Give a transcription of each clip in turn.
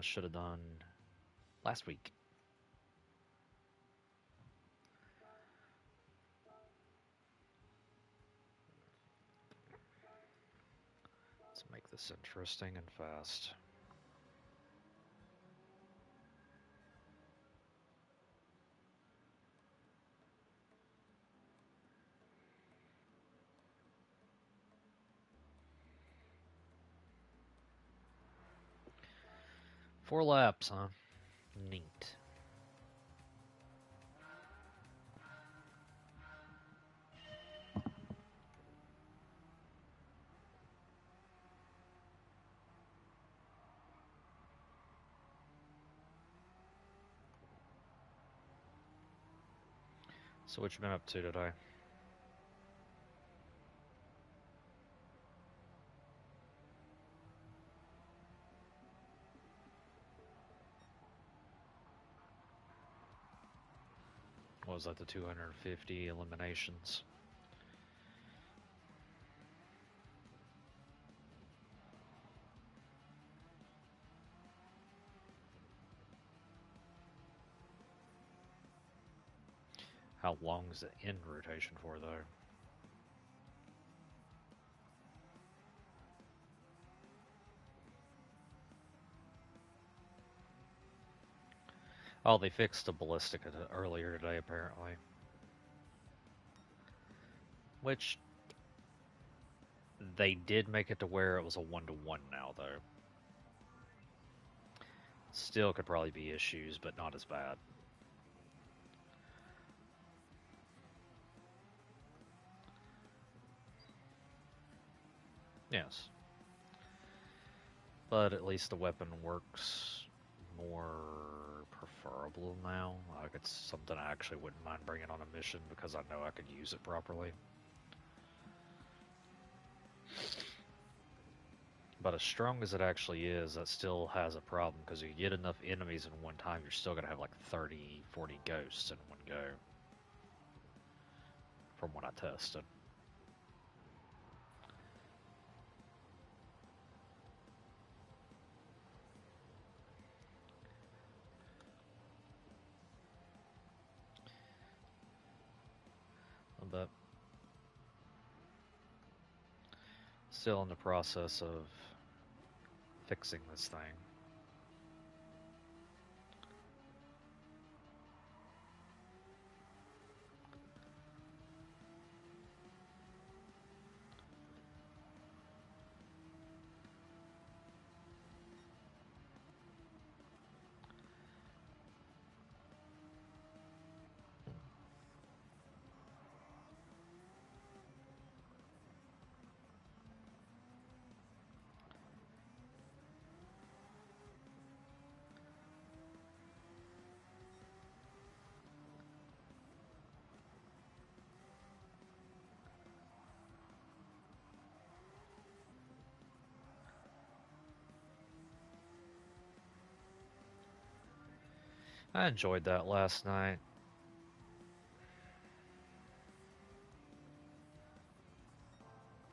should have done last week. Let's make this interesting and fast. Four laps, huh? Neat. So what you been up to today? What was that, the 250 eliminations? How long is the end rotation for, though? Oh, they fixed the ballistic earlier today, apparently. Which, they did make it to where it was a 1-to-1 now, though. Still could probably be issues, but not as bad. Yes. But at least the weapon works more preferable now. Like, it's something I actually wouldn't mind bringing on a mission because I know I could use it properly. But as strong as it actually is, that still has a problem because you get enough enemies in one time, you're still going to have like 30, 40 ghosts in one go. From what I tested. But still in the process of fixing this thing. I enjoyed that last night.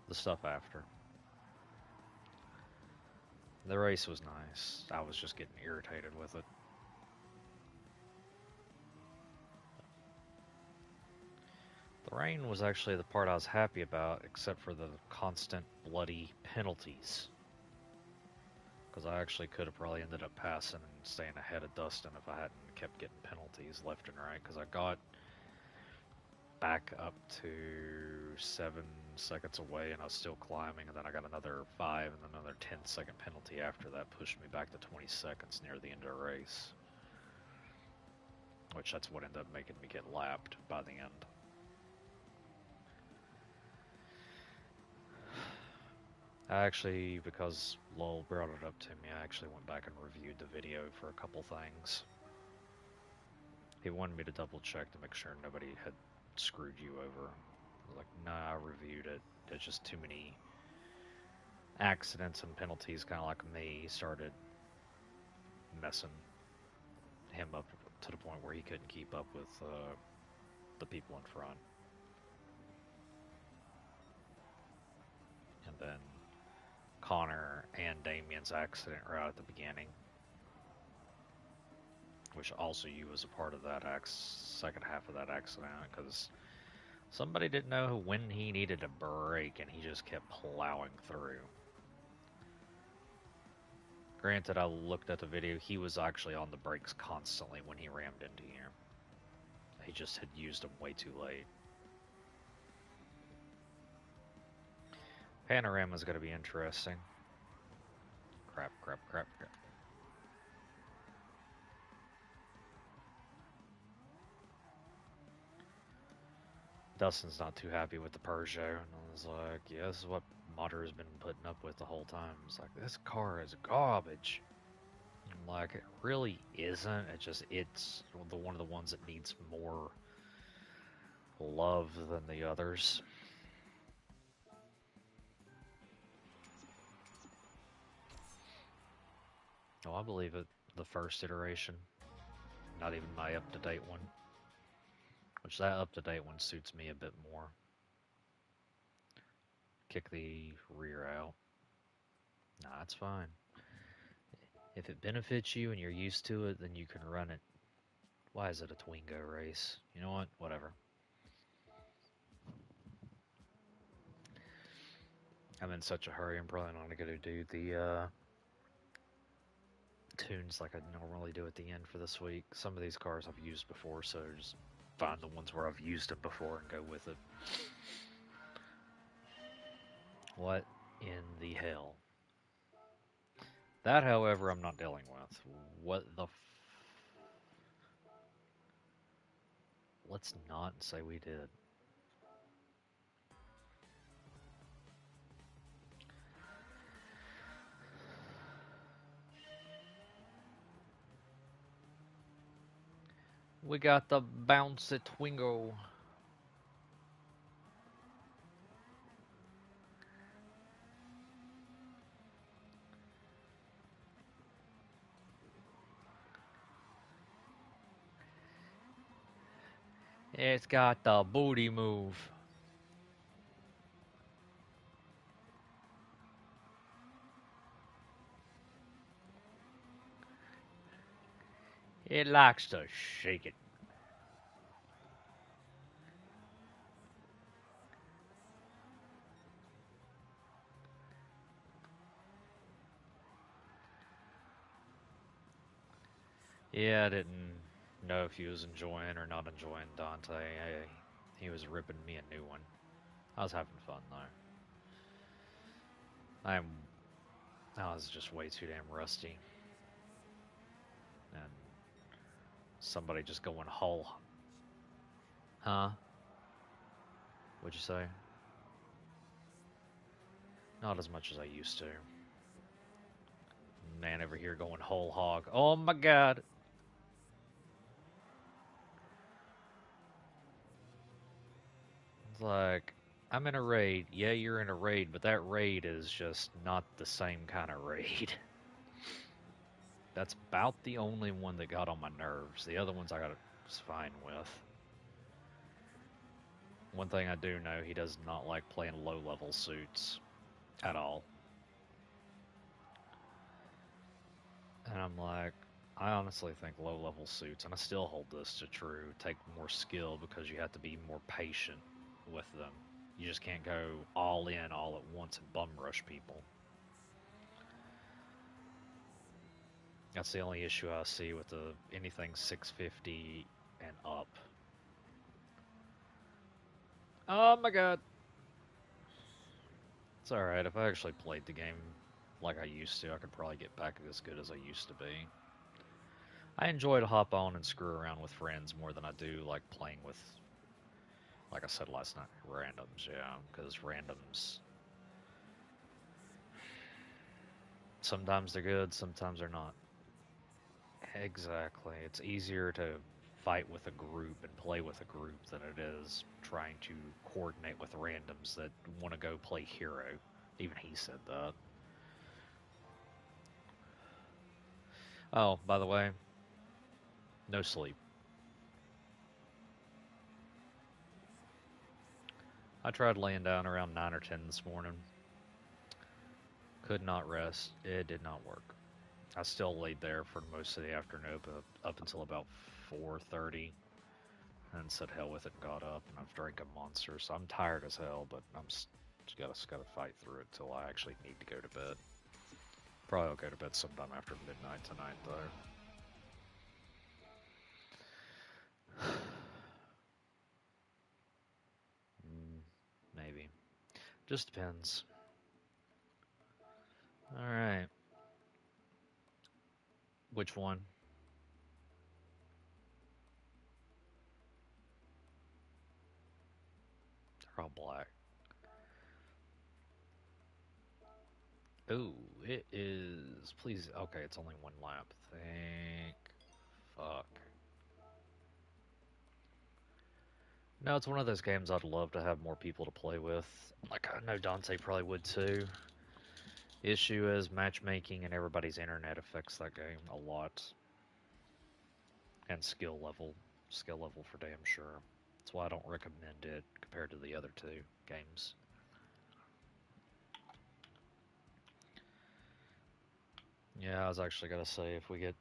The stuff after. The race was nice. I was just getting irritated with it. The rain was actually the part I was happy about, except for the constant bloody penalties. Because I actually could have probably ended up passing and staying ahead of Dustin if I hadn't kept getting penalties left and right. Because I got back up to 7 seconds away and I was still climbing, and then I got another 5 and then another 10-second penalty after that pushed me back to 20 seconds near the end of the race. Which that's what ended up making me get lapped by the end. I actually, because Lowell brought it up to me, I actually went back and reviewed the video for a couple things. He wanted me to double check to make sure nobody had screwed you over. I was like, nah, I reviewed it. There's just too many accidents and penalties, kind of like me, started messing him up to the point where he couldn't keep up with the people in front. And then Connor and Damien's accident right at the beginning. which also you was a part of that second half of that accident, because somebody didn't know when he needed a brake, and he just kept plowing through. Granted, I looked at the video, he was actually on the brakes constantly when he rammed into you. He just had used them way too late. Panorama's going to be interesting. Crap, crap, crap, crap. Dustin's not too happy with the Peugeot, and I was like, yeah, this is what Modder has been putting up with the whole time. It's like, this car is garbage. I'm like, it really isn't. It's one of the ones that needs more love than the others. Oh, I believe it. The first iteration. Not even my up-to-date one. Which that up-to-date one suits me a bit more. Kick the rear out. Nah, it's fine. If it benefits you and you're used to it, then you can run it. Why is it a Twingo race? You know what? Whatever. I'm in such a hurry, I'm probably not going to do the tunes like I normally do at the end for this week. Some of these cars I've used before, so just find the ones where I've used them before and go with it. What in the hell? That, however, I'm not dealing with. What the Let's not say we did. We got the bouncy Twingo. It's got the booty move. It likes to shake it. Yeah, I didn't know if he was enjoying or not enjoying Dante. He was ripping me a new one. I was having fun though. I was just way too damn rusty. And somebody just going whole. Huh? What'd you say? Not as much as I used to. Man over here going whole hog. Oh my god. It's like, I'm in a raid. Yeah, you're in a raid, but that raid is just not the same kind of raid. That's about the only one that got on my nerves. The other ones I was fine with. One thing I do know, he does not like playing low-level suits at all. And I'm like, I honestly think low-level suits, and I still hold this to true, take more skill because you have to be more patient with them. You just can't go all in all at once and bum rush people. That's the only issue I see with anything 650 and up. Oh my god. It's alright, if I actually played the game like I used to, I could probably get back as good as I used to be. I enjoy to hop on and screw around with friends more than I do like playing with, like I said last night, randoms, yeah, because randoms, sometimes they're good, sometimes they're not. Exactly. It's easier to fight with a group and play with a group than it is trying to coordinate with randoms that want to go play hero. Even he said that. Oh, by the way, no sleep. I tried laying down around 9 or 10 this morning. Could not rest. It did not work. I still laid there for most of the afternoon, up until about 4:30, and said hell with it and got up, and I've drank a monster, so I'm tired as hell, but I'm just gotta fight through it till I actually need to go to bed. Probably I'll go to bed sometime after midnight tonight, though. Maybe. Just depends. Alright. Which one? They're all black. Ooh, it is. Please. Okay, it's only one lap. Thank fuck. No, it's one of those games I'd love to have more people to play with. Like, I know Dante probably would too. The issue is matchmaking and everybody's internet affects that game a lot. And skill level. Skill level for damn sure. That's why I don't recommend it compared to the other two games. Yeah, I was actually gonna say if we get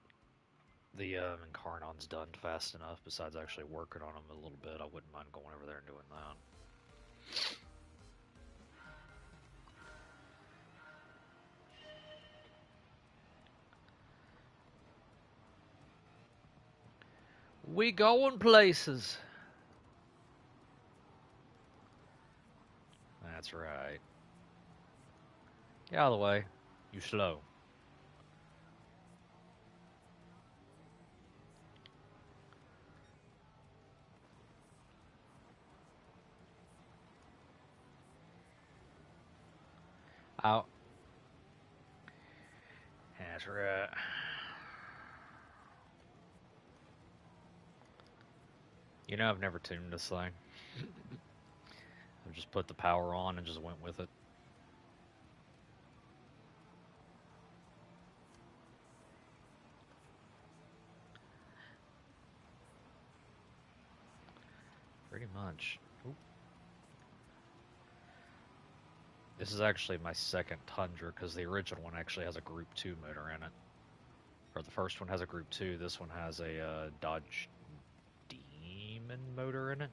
the Incarnons done fast enough, besides actually working on them a little bit, I wouldn't mind going over there and doing that. We going places. That's right. Get out of the way. You slow. Out. That's right. You know, I've never tuned this thing. I've just put the power on and just went with it. Pretty much. Oop. This is actually my second Tundra because the original one actually has a Group 2 motor in it. Or the first one has a Group 2, this one has a Dodge Demon motor in it.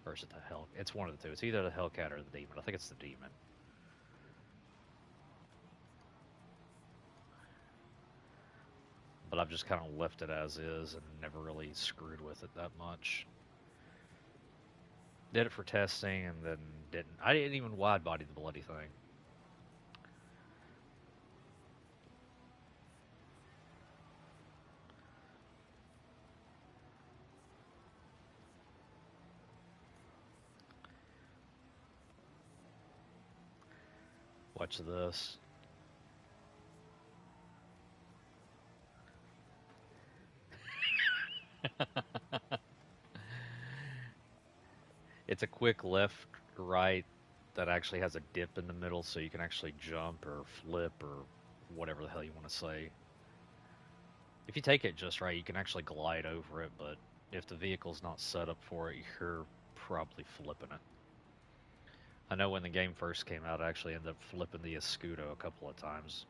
Or is it the Hell? It's one of the two. It's either the Hellcat or the Demon. I think it's the Demon. But I've just kind of left it as is and never really screwed with it that much. Did it for testing and then didn't. I didn't even wide body the bloody thing. Watch this. It's a quick left, right that actually has a dip in the middle so you can actually jump or flip or whatever the hell you want to say. If you take it just right, you can actually glide over it, but if the vehicle's not set up for it, you're probably flipping it. I know when the game first came out, I actually ended up flipping the Escudo a couple of times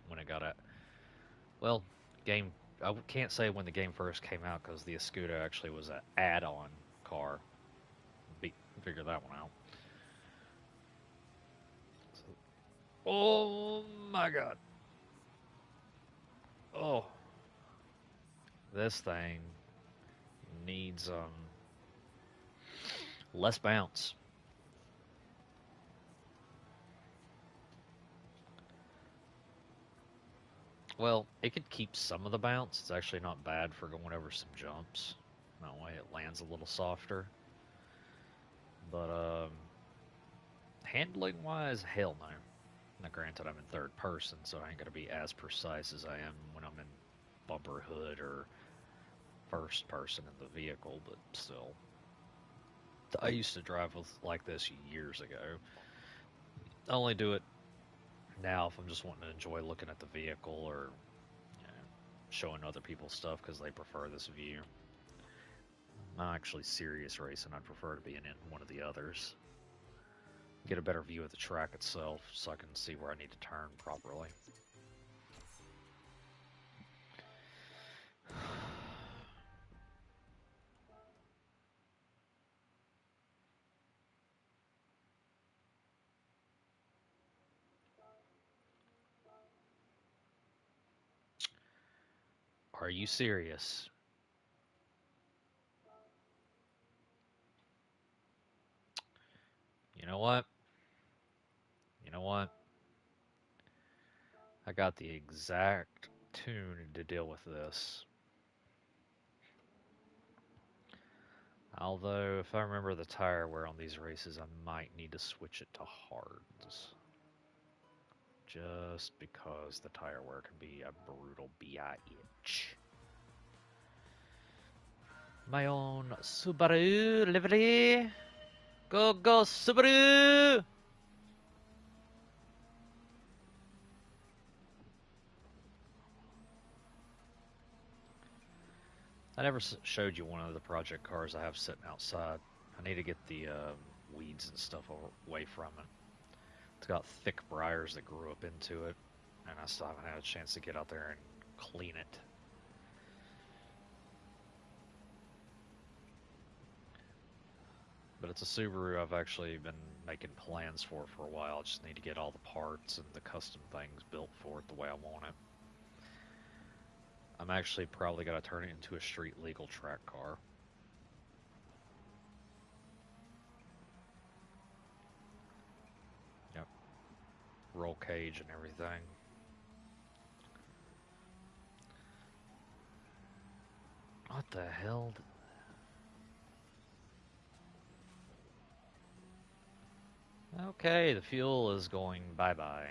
when it got at. Well, game. I can't say when the game first came out because the Escudo actually was an add-on car. Figure that one out. Oh my god. Oh, this thing needs less bounce. Well, it could keep some of the bounce. It's actually not bad for going over some jumps. That way it lands a little softer. But handling wise, hell no. Now granted I'm in third person, so I ain't gonna be as precise as I am when I'm in bumper hood or first person in the vehicle, but still. I used to drive with like this years ago. I only do it now if I'm just wanting to enjoy looking at the vehicle or showing other people stuff because they prefer this view. Not actually serious racing, I'd prefer to be in one of the others. Get a better view of the track itself so I can see where I need to turn properly. Are you serious? You know what? You know what? I got the exact tune to deal with this. Although, if I remember the tire wear on these races, I might need to switch it to hards. Just because the tire wear can be a brutal bitch. My own Subaru livery. Go, go, Subaru! I never showed you one of the project cars I have sitting outside. I need to get the weeds and stuff away from it. It's got thick briars that grew up into it, and I still haven't had a chance to get out there and clean it. But it's a Subaru I've actually been making plans for a while. I just need to get all the parts and the custom things built for it the way I want it. I'm actually probably going to turn it into a street legal track car. Yep. Roll cage and everything. What the hell? Okay, the fuel is going bye-bye.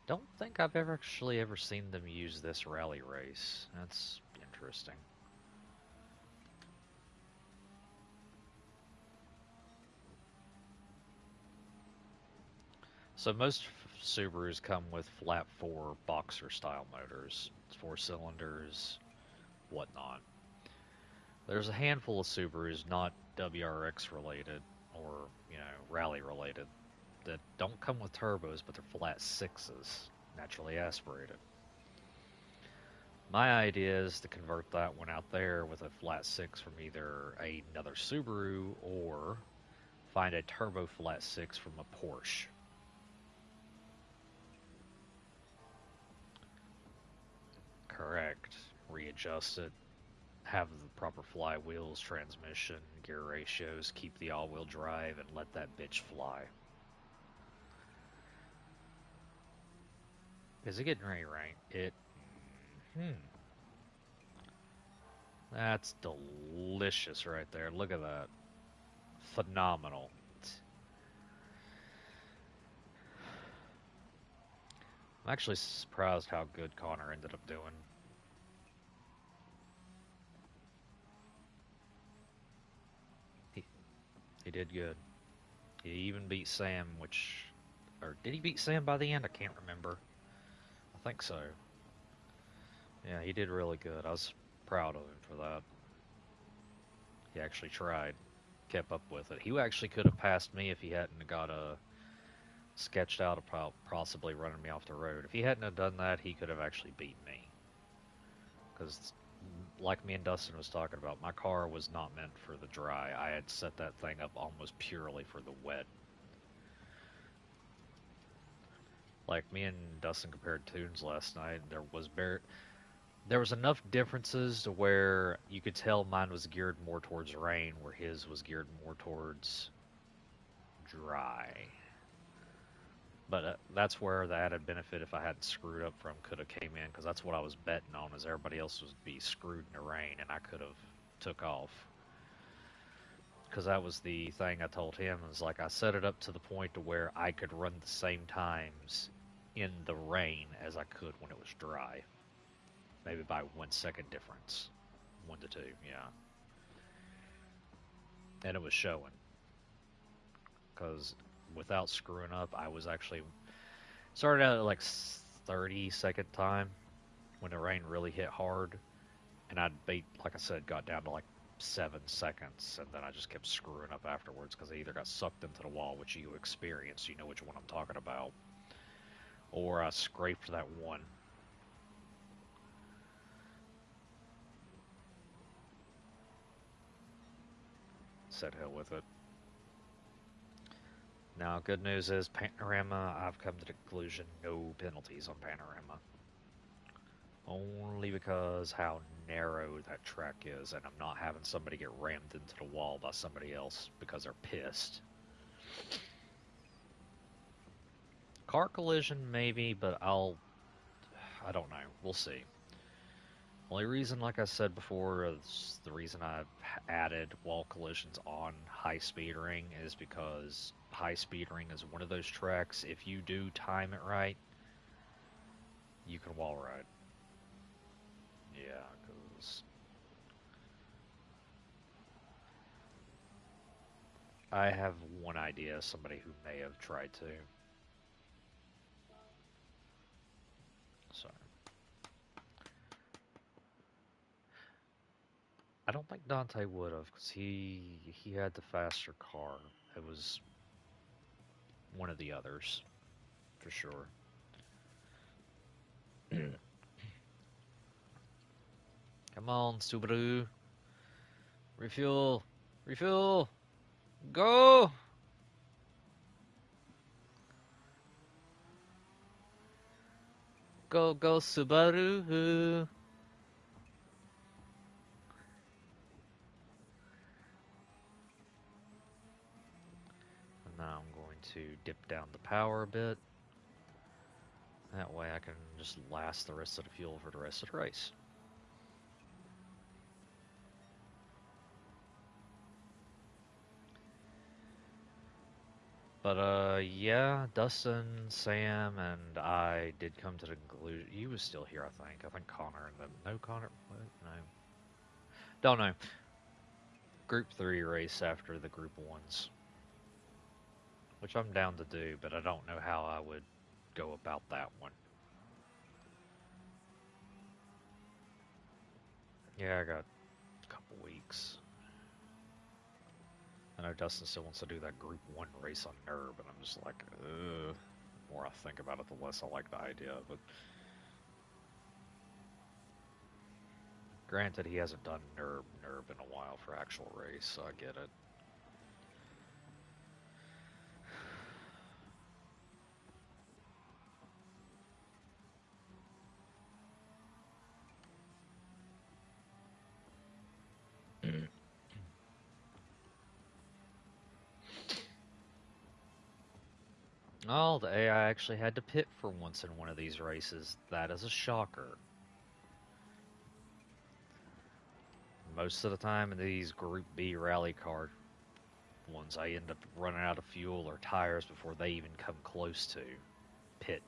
Don't think I've ever seen them use this rally race. That's interesting. So most Subarus come with flat 4 boxer style motors. It's 4 cylinders, whatnot. There's a handful of Subarus not WRX related or, rally related that don't come with turbos, but they're flat 6s, naturally aspirated. My idea is to convert that one out there with a flat 6 from either another Subaru or find a turbo flat 6 from a Porsche. Correct. Readjust it, have the proper flywheels, transmission, gear ratios, keep the all-wheel drive, and let that bitch fly. Is it getting ready to rain? That's delicious right there. Look at that. Phenomenal. I'm actually surprised how good Connor ended up doing. He did good. He even beat Sam, or did he beat Sam by the end? I can't remember. I think so. Yeah, he did really good. I was proud of him for that. He actually tried, kept up with it. He actually could have passed me if he hadn't got sketched out about possibly running me off the road. If he hadn't have done that, he could have actually beat me. Because, like me and Dustin was talking about, my car was not meant for the dry. I had set that thing up almost purely for the wet. Like me and Dustin compared tunes last night, there was enough differences to where you could tell mine was geared more towards rain, where his was geared more towards dry. But that's where the added benefit, if I hadn't screwed up from, could have came in, because that's what I was betting on, is everybody else would be screwed in the rain, and I could have took off. Because that was the thing I told him, is like I set it up to the point to where I could run the same times in the rain as I could when it was dry. Maybe by 1 second difference. 1 to 2, yeah. And it was showing. Because without screwing up, I was actually started out at like 30-second time when the rain really hit hard, and like I said, got down to like 7 seconds, and then I just kept screwing up afterwards because I either got sucked into the wall, which you experienced, you know which one I'm talking about, or I scraped that one. Said hell with it. Now, good news is Panorama, I've come to the conclusion, no penalties on Panorama. Only because how narrow that track is, and I'm not having somebody get rammed into the wall by somebody else because they're pissed. Car collision, maybe, but I don't know. We'll see. Only reason, like I said before, is the reason I've added wall collisions on high speed ring is because high speed ring is one of those tracks, if you do time it right, you can wall ride. Yeah, because I have one idea of somebody who may have tried to. So I don't think Dante would have, because he had the faster car. It was one of the others, for sure. Come on, Subaru. Refuel. Refuel. Go! Go, go, Subaru. And now I'm going to dip down the power a bit. That way I can just last the rest of the fuel for the rest of the race. But, yeah, Dustin, Sam, and I did come to the conclusion. He was still here, I think. I think Connor and them. No, Connor? What? No. Don't know. Group 3 race after the Group 1s. Which I'm down to do, but I don't know how I would go about that one. Yeah, I got a couple weeks. I know Dustin still wants to do that Group 1 race on NERB, and I'm just like, ugh. The more I think about it, the less I like the idea of it. Granted, he hasn't done NERB in a while for actual race, so I get it. Oh, the AI actually had to pit for once in one of these races. That is a shocker. Most of the time in these Group B rally car ones, I end up running out of fuel or tires before they even come close to pitting.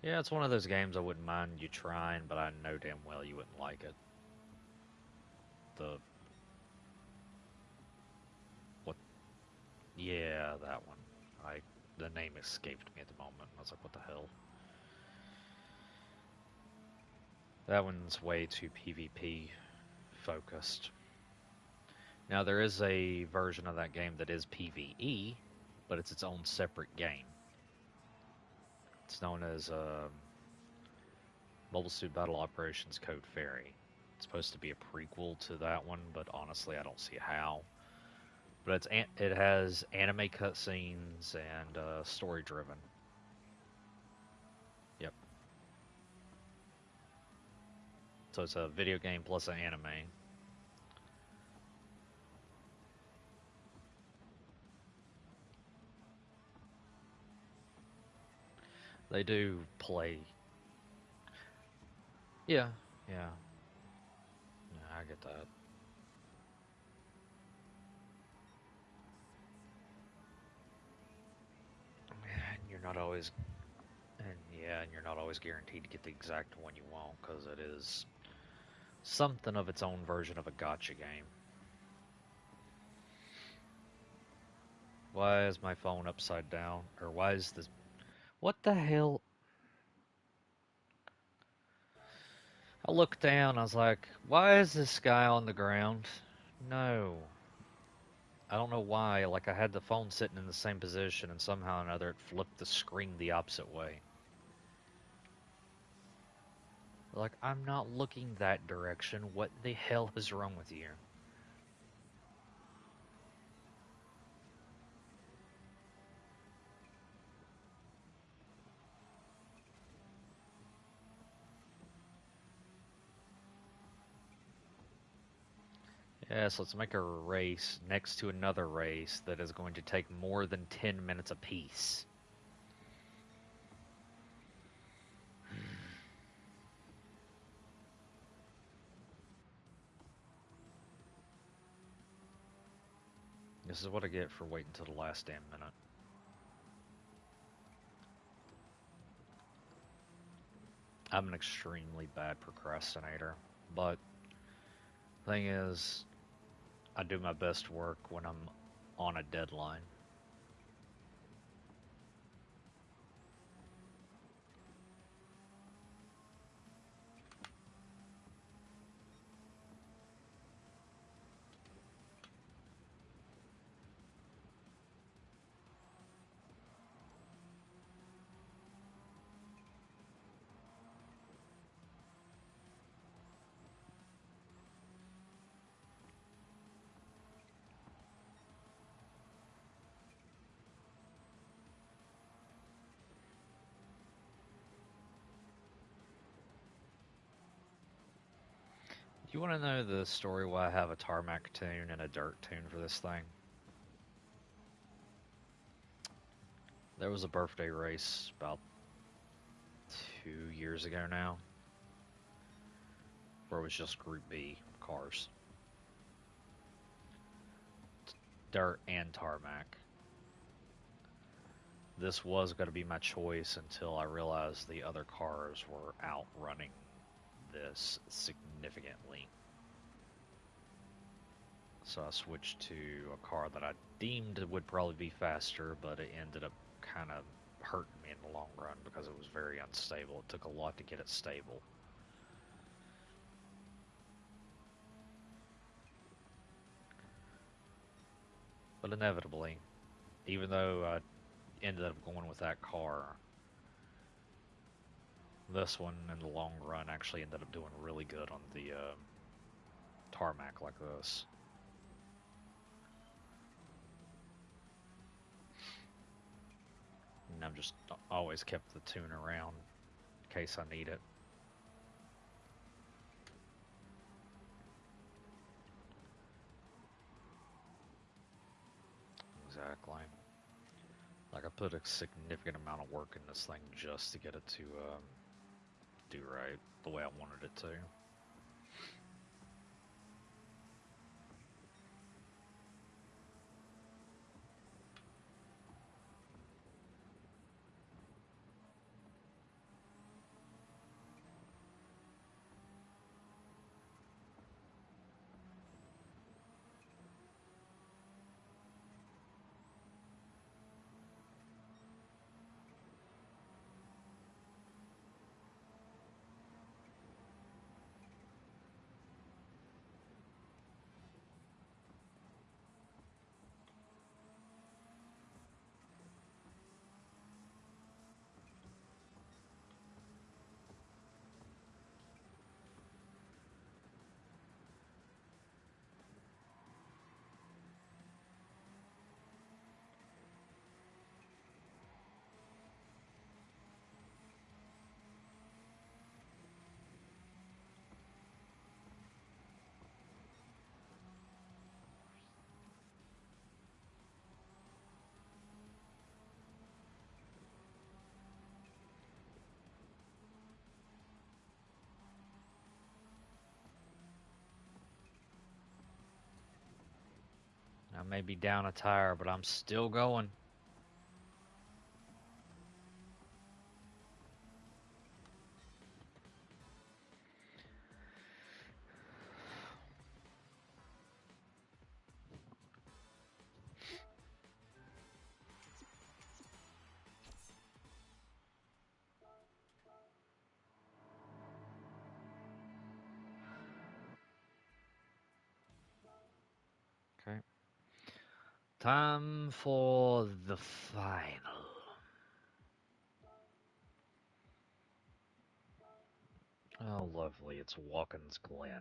Yeah, it's one of those games I wouldn't mind you trying, but I know damn well you wouldn't like it. What? Yeah, that one. The name escaped me at the moment. I was like, what the hell? That one's way too PvP focused. Now, there is a version of that game that is PvE, but it's its own separate game. It's known as Mobile Suit Battle Operations Code Fairy. It's supposed to be a prequel to that one, but honestly, I don't see how. But it has anime cutscenes and story driven. Yep. So it's a video game plus an anime. They do play. Yeah, yeah. Yeah, I get that. And you're not always, and you're not always guaranteed to get the exact one you want because it is something of its own version of a gotcha game. Why is my phone upside down? Or why is this? What the hell? I looked down, I was like, why is this guy on the ground? No. I don't know why. Like, I had the phone sitting in the same position, and somehow or another it flipped the screen the opposite way. Like, I'm not looking that direction. What the hell is wrong with you? Yes, let's make a race next to another race that is going to take more than 10 minutes apiece. This is what I get for waiting until the last damn minute. I'm an extremely bad procrastinator, but thing is, I do my best work when I'm on a deadline. Do you want to know the story why I have a tarmac tune and a dirt tune for this thing? There was a birthday race about 2 years ago now, where it was just Group B cars, dirt and tarmac. This was going to be my choice until I realized the other cars were outrunning this significantly. So I switched to a car that I deemed would probably be faster, but it ended up kind of hurting me in the long run because it was very unstable. It took a lot to get it stable. But inevitably, even though I ended up going with that car, this one in the long run actually ended up doing really good on the tarmac like this. And I've just always kept the tune around in case I need it. Exactly. Like I put a significant amount of work in this thing just to get it to do right the way I wanted it to. I may be down a tire, but I'm still going. Okay. Time for the final. Oh, lovely. It's Watkins Glen.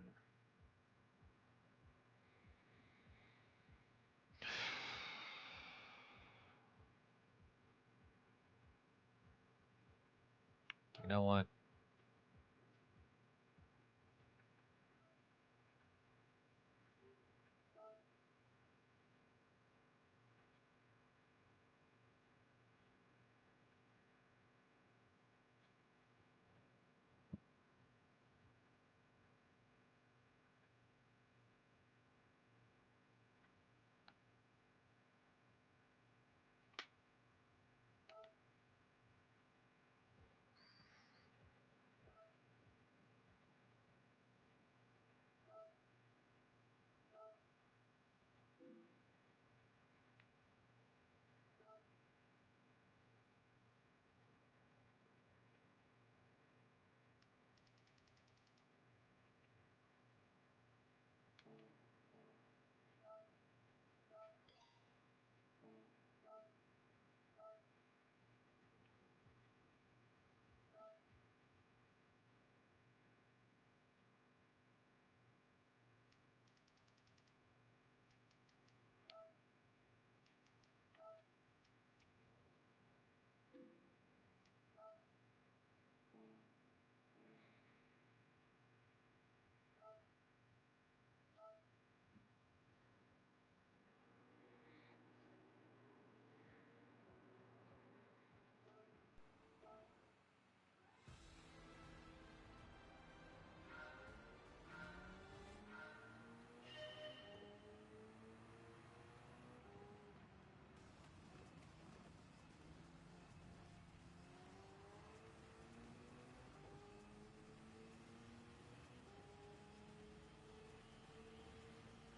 You know what?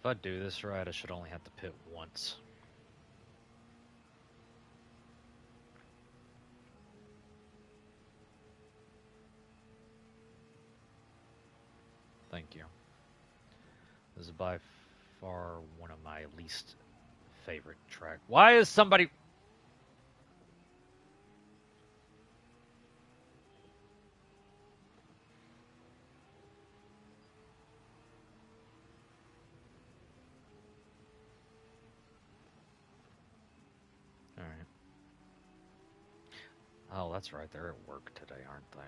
If I do this right, I should only have to pit once. Thank you. This is by far one of my least favorite track. Why is somebody... Alright. Oh, that's right. They're at work today, aren't they?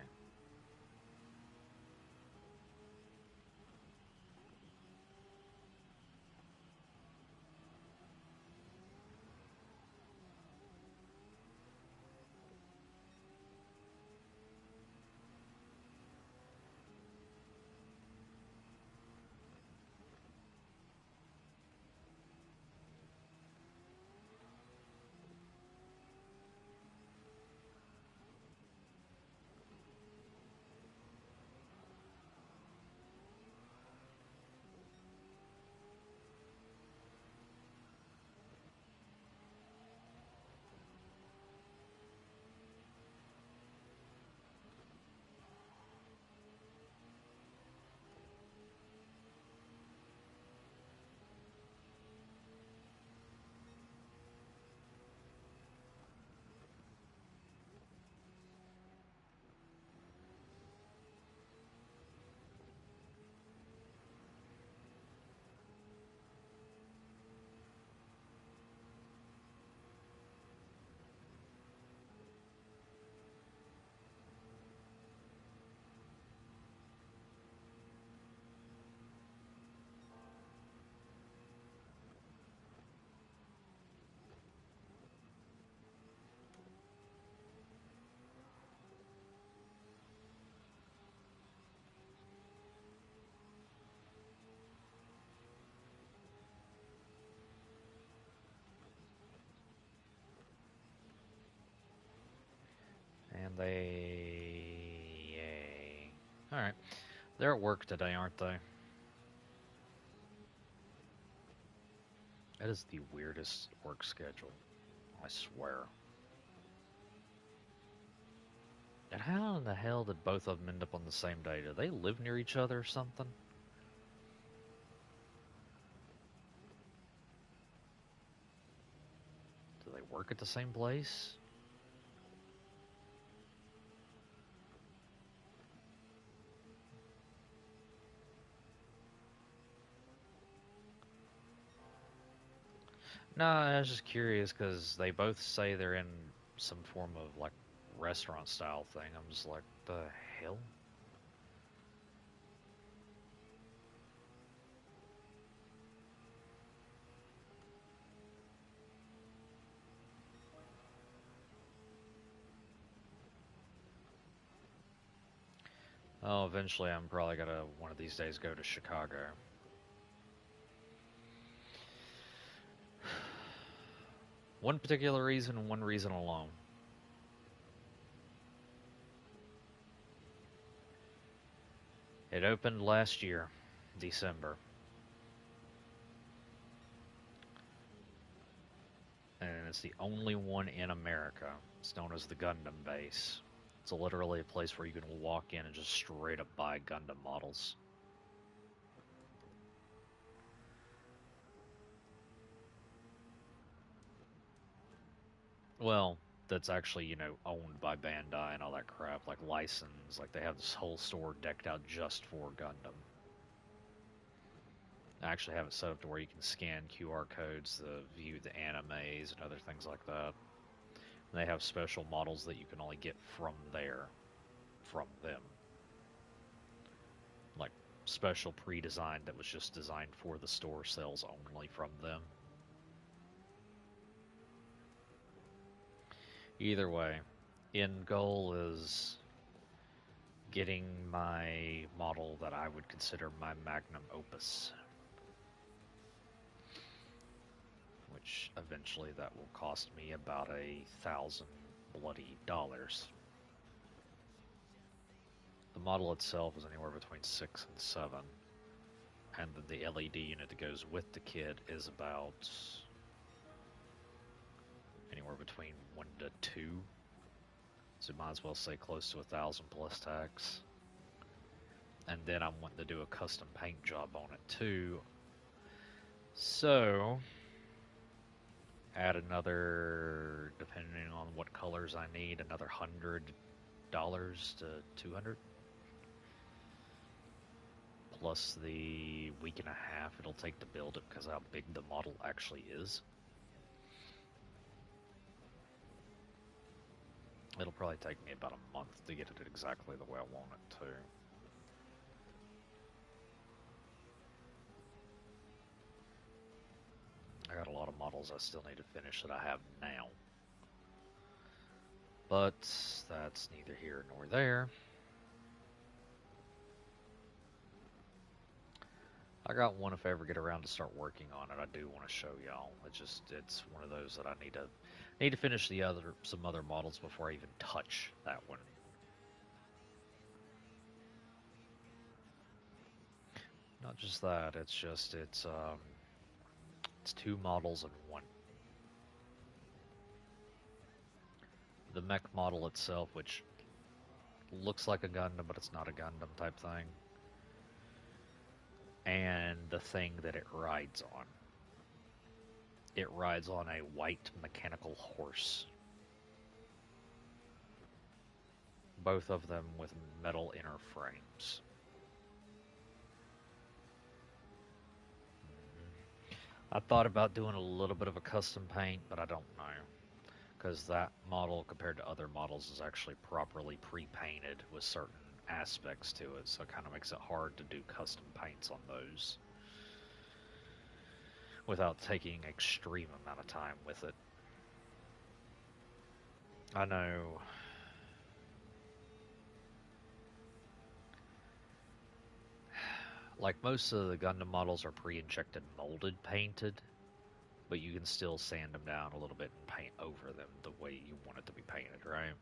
And they... Yay. Alright. They're at work today, aren't they? That is the weirdest work schedule. I swear. And how in the hell did both of them end up on the same day? Do they live near each other or something? Do they work at the same place? No, I was just curious because they both say they're in some form of like restaurant style thing. I'm just like, the hell? Oh, eventually I'm probably gonna one of these days go to Chicago. One particular reason and one reason alone. It opened last year, December, and it's the only one in America. It's known as the Gundam Base. It's literally a place where you can walk in and just straight up buy Gundam models. Well, that's actually, owned by Bandai and all that crap, like license. Like they have this whole store decked out just for Gundam. I actually have it set up to where you can scan QR codes to view the animes and other things like that. And they have special models that you can only get from there, from them. Like special pre-designed that was just designed for the store sales only from them. Either way, end goal is getting my model that I would consider my magnum opus, which eventually that will cost me about $1,000 bloody dollars. The model itself is anywhere between 6 and 7, and then the LED unit that goes with the kit is about anywhere between 1 to 2. So might as well say close to 1,000 plus tax. And then I'm wanting to do a custom paint job on it too. So add another, depending on what colors I need, another $100 to 200. Plus the week and a half it'll take to build it because of how big the model actually is. It'll probably take me about a month to get it exactly the way I want it to. I got a lot of models I still need to finish that I have now. But that's neither here nor there. I got one if I ever get around to start working on it. I do want to show y'all. It's one of those that I need to finish some other models before I even touch that one. Not just that, it's 2 models in one. The mech model itself, which looks like a Gundam, but it's not a Gundam type thing, and the thing that it rides on. It rides on a white mechanical horse. Both of them with metal inner frames. I thought about doing a little bit of a custom paint, but I don't know. Because that model, compared to other models, is actually properly pre-painted with certain aspects to it, so it kind of makes it hard to do custom paints on those without taking extreme amount of time with it. I know like most of the Gundam models are pre-injected molded painted, but you can still sand them down a little bit and paint over them the way you want it to be painted, right?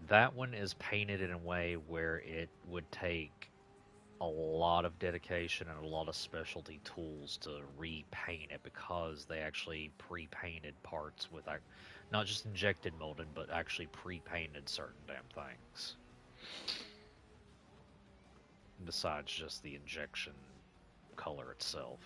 That one is painted in a way where it would take a lot of dedication and a lot of specialty tools to repaint it because they actually pre-painted parts with not just injected molded, but actually pre-painted certain damn things. Besides just the injection color itself.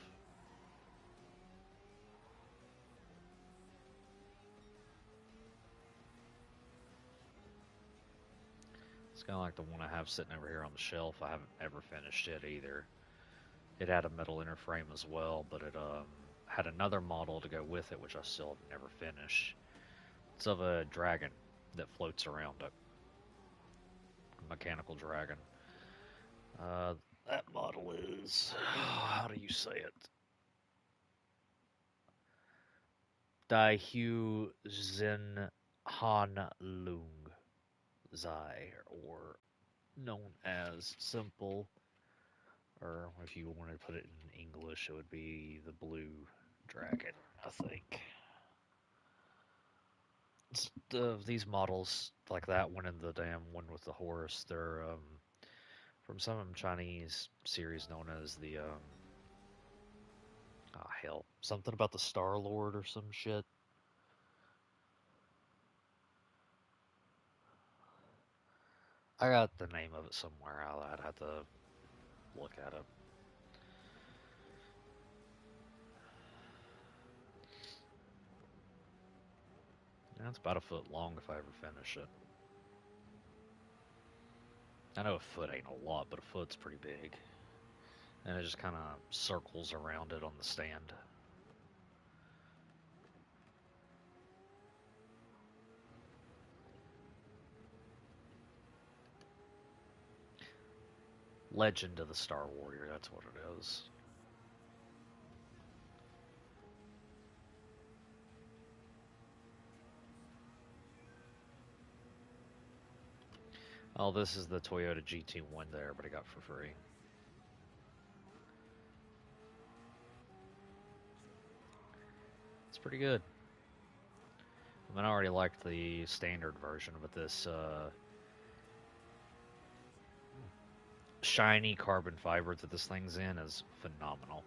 It's kind of like the one I have sitting over here on the shelf. I haven't ever finished it either. It had a metal inner frame as well, but had another model to go with it, which I still have never finished. It's of a dragon that floats around it, a mechanical dragon. Uh, that model is, how do you say it? Daihu Zin Han Lung Zai, or known as Simple, or if you want to put it in English, it would be the Blue Dragon, I think. These models, like that one and the damn one with the horse, they're from some Chinese series known as the oh hell, something about the Star Lord or some shit. I got the name of it somewhere. I'd have to look at it. Yeah, it's about a foot long if I ever finish it. I know a foot ain't a lot, but a foot's pretty big. And it just kind of circles around it on the stand. Legend of the Star Warrior, that's what it is. Oh, this is the Toyota GT1 that everybody got for free. It's pretty good. I mean, I already liked the standard version, but this shiny carbon fiber that this thing's in is phenomenal.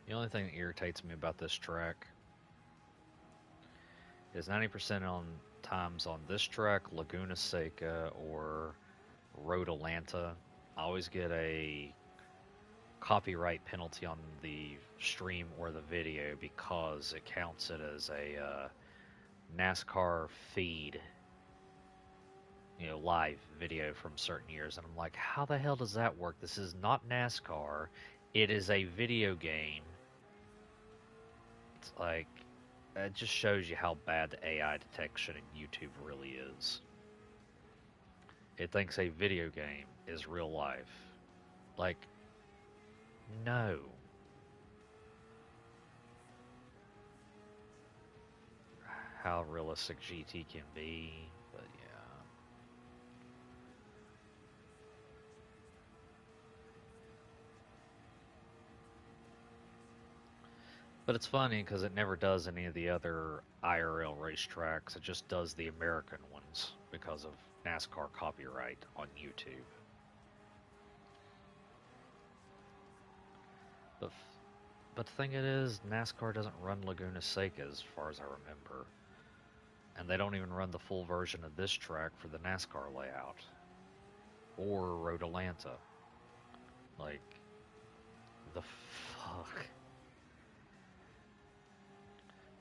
The only thing that irritates me about this track is 90% on times on this track, Laguna Seca or Road Atlanta, I always get a copyright penalty on the stream or the video because it counts it as a NASCAR feed, live video from certain years. And I'm like, how the hell does that work? This is not NASCAR. It is a video game. It's like, it just shows you how bad the AI detection in YouTube really is. It thinks a video game is real life. Like, no. How realistic GT can be, but yeah. But it's funny because it never does any of the other IRL racetracks. It just does the American ones because of NASCAR copyright on YouTube. But, but the thing it is, NASCAR doesn't run Laguna Seca as far as I remember. And they don't even run the full version of this track for the NASCAR layout. Or Road Atlanta. Like, the fuck?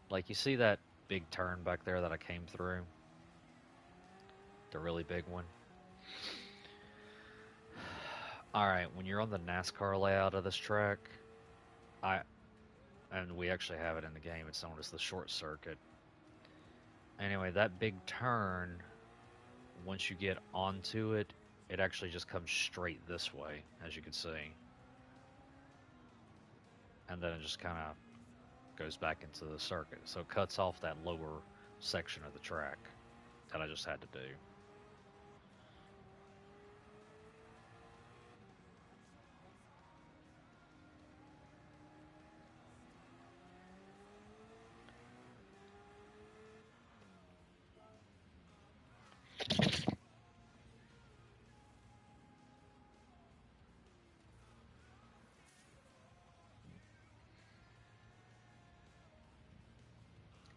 Like, you see that big turn back there that I came through? The really big one? Alright, when you're on the NASCAR layout of this track, and we actually have it in the game, it's known as the short circuit. Anyway, that big turn, once you get onto it, it actually just comes straight this way, as you can see. And then it just kind of goes back into the circuit. So it cuts off that lower section of the track that I just had to do.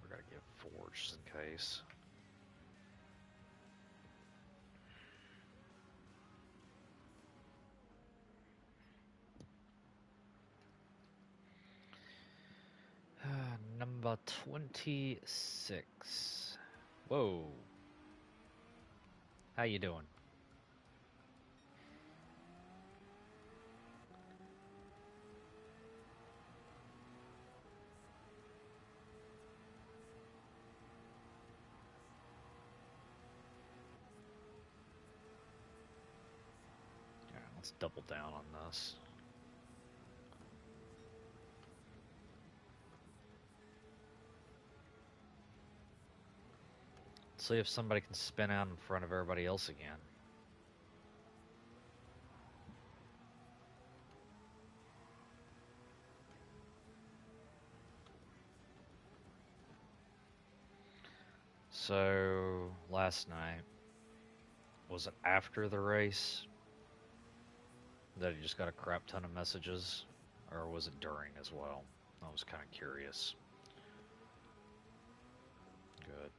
We're gonna get four just in case. 26. Whoa. How you doing? Alright, let's double down on this. See if somebody can spin out in front of everybody else again. So, last night, was it after the race that he just got a crap ton of messages? Or was it during as well? I was kind of curious. Good.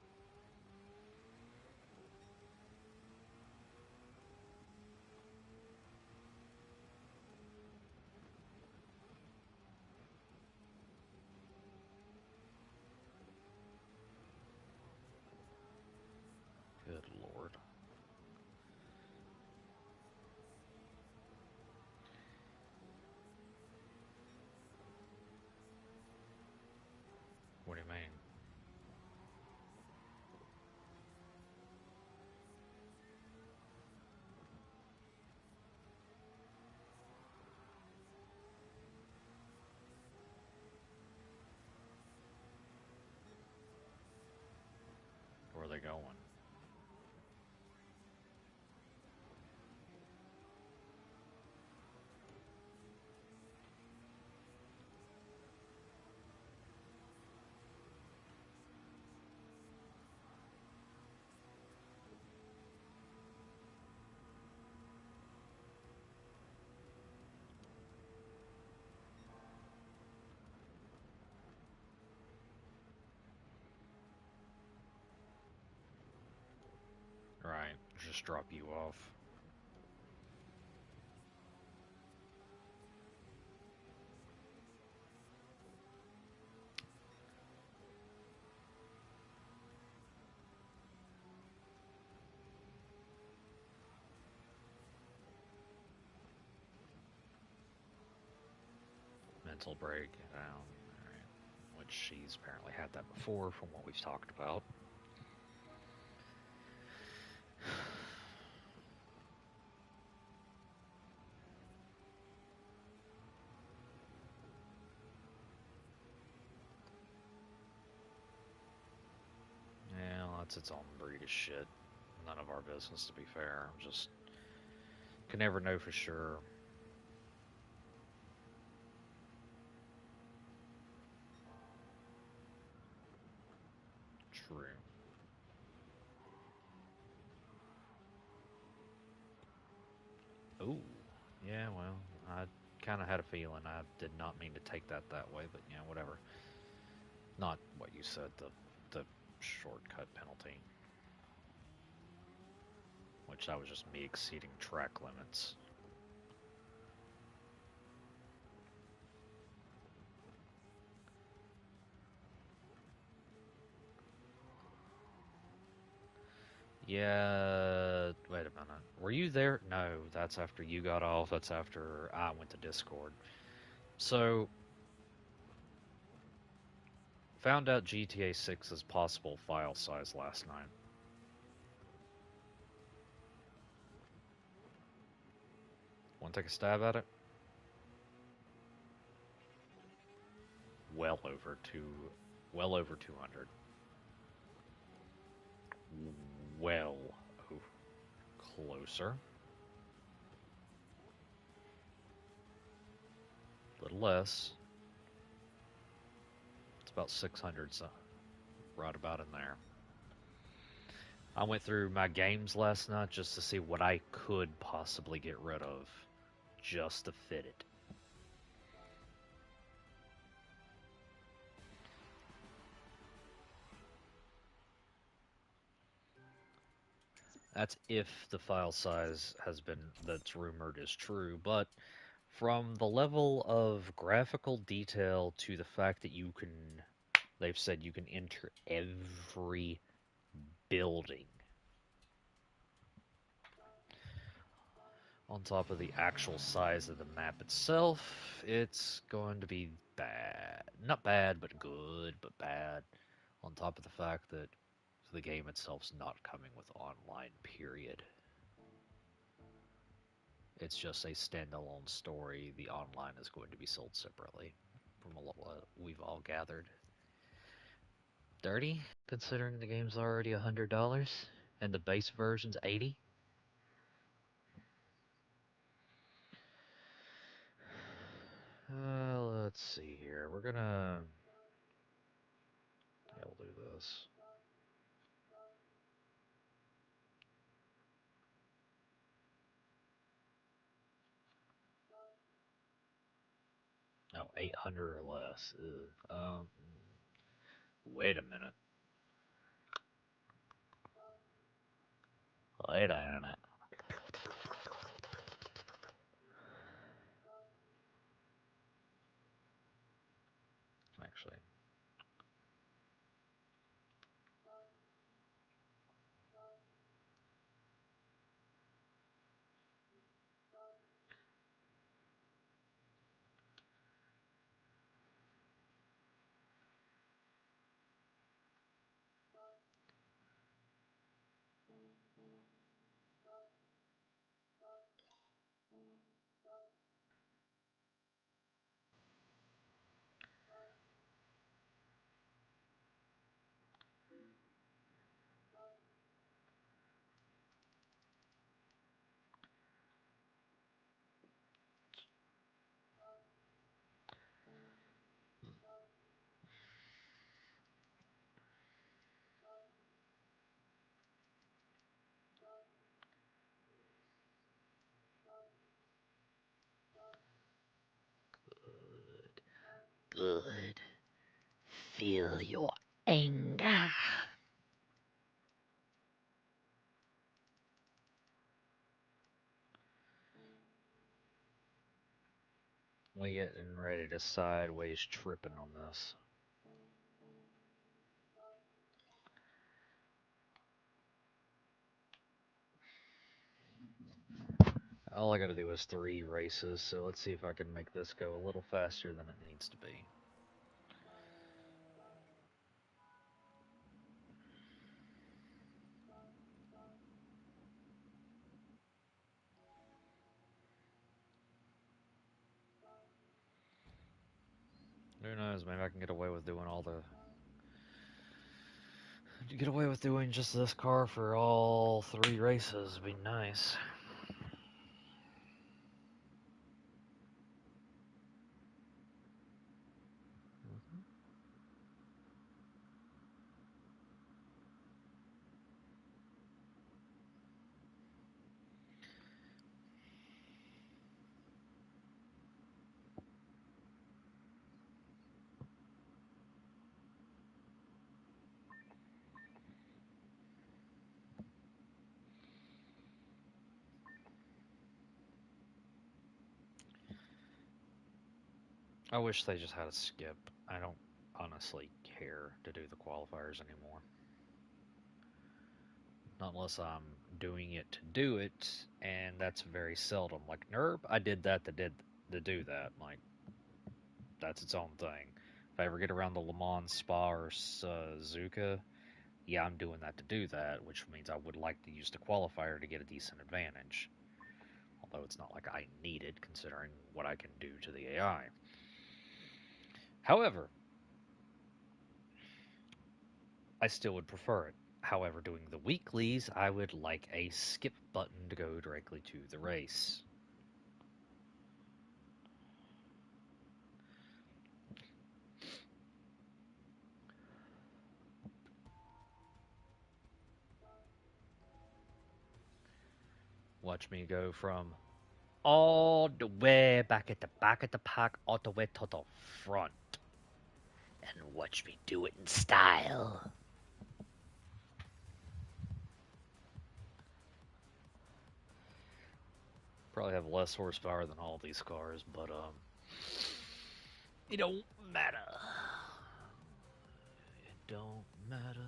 Good lord. What do you mean? Where are they going? Right, just drop you off. Mental breakdown. Alright. Which she's apparently had that before from what we've talked about. Yeah, well, that's its own breed of shit. None of our business, to be fair. Just can never know for sure. True. Ooh. Yeah, well, I kind of had a feeling. I did not mean to take that way, but yeah, whatever. Not what you said, the shortcut penalty. Which that was just me exceeding track limits. Yeah, wait a minute. Were you there? No, that's after you got off. That's after I went to Discord. So, found out GTA 6's possible file size last night. Want to take a stab at it? Well over 200. Well, oh, closer. A little less. It's about 600, so right about in there. I went through my games last night just to see what I could possibly get rid of, just to fit it. That's if the file size that's rumored is true, but from the level of graphical detail to the fact that you can They've said you can enter every building. On top of the actual size of the map itself, it's going to be bad. Not bad, but good, but bad. On top of the fact that the game itself's not coming with online, period. It's just a standalone story. The online is going to be sold separately, from what we've all gathered. $30, considering the game's already $100 and the base version's $80. Let's see here. We'll do this. No, 800 or less. Wait a minute. Wait a minute. Actually, good. Feel your anger. We getting ready to sideways tripping on this. All I gotta do is 3 races, so let's see if I can make this go a little faster than it needs to be. Who knows, maybe I can get away with doing get away with doing just this car for all 3 races. Would be nice. I wish they just had a skip. I don't honestly care to do the qualifiers anymore. Not unless I'm doing it to do it, and that's very seldom. Like NERB, I did that to do that. Like, that's its own thing. If I ever get around the Le Mans Spa or Zuka, yeah, I'm doing that to do that, which means I would like to use the qualifier to get a decent advantage. Although it's not like I need it, considering what I can do to the AI. However, I still would prefer it. However, doing the weeklies, I would like a skip button to go directly to the race. Watch me go from all the way back at the back of the pack all the way to the front. And watch me do it in style. Probably have less horsepower than all these cars, but it don't matter. don't matter.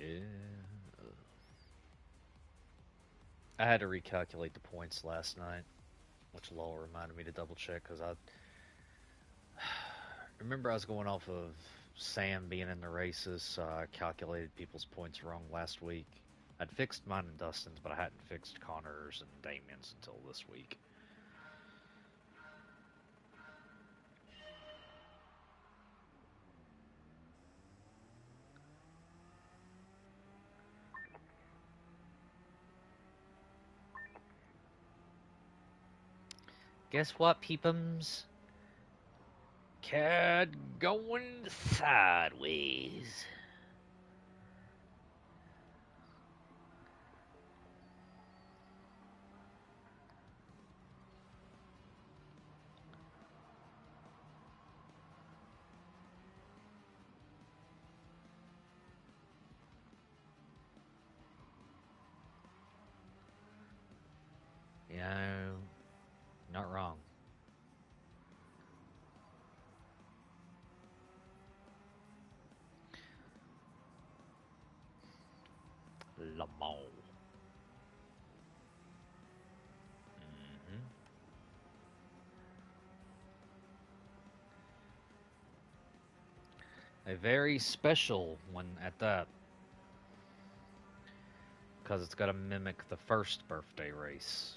Yeah. I had to recalculate the points last night, which Lowell reminded me to double check because I remember I was going off of Sam being in the races, so I calculated people's points wrong last week. I'd fixed mine and Dustin's, but I hadn't fixed Connor's and Damien's until this week. Guess what, peepums? Cat going sideways. Yeah, not wrong. Lamont. A very special one at that. Because it's got to mimic the first birthday race.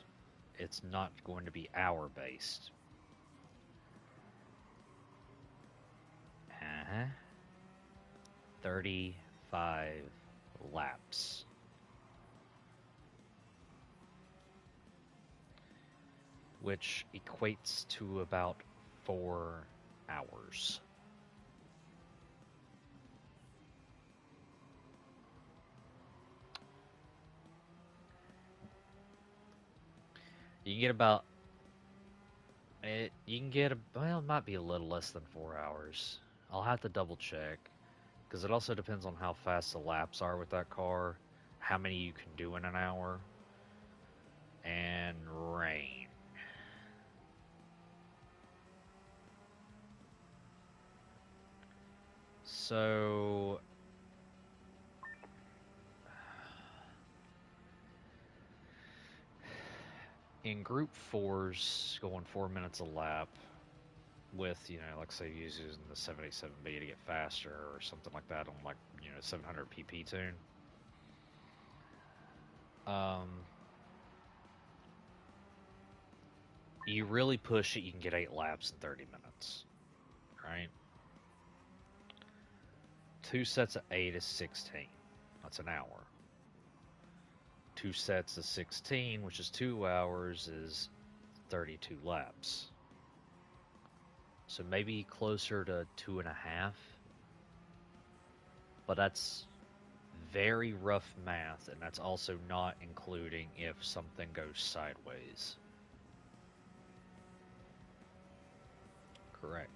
It's not going to be hour based. Uh-huh. 35 laps. Which equates to about 4 hours. You can get about you can get well, it might be a little less than 4 hours. I'll have to double check because it also depends on how fast the laps are with that car, how many you can do in an hour, and rain. So in Group 4s, going 4 minutes a lap with, like say using the 787B to get faster or something like that on 700 pp tune. You really push it, you can get 8 laps in 30 minutes, right? 2 sets of 8 is 16. That's an hour. 2 sets of 16, which is 2 hours, is 32 laps. So maybe closer to 2.5. But that's very rough math, and that's also not including if something goes sideways. Correct.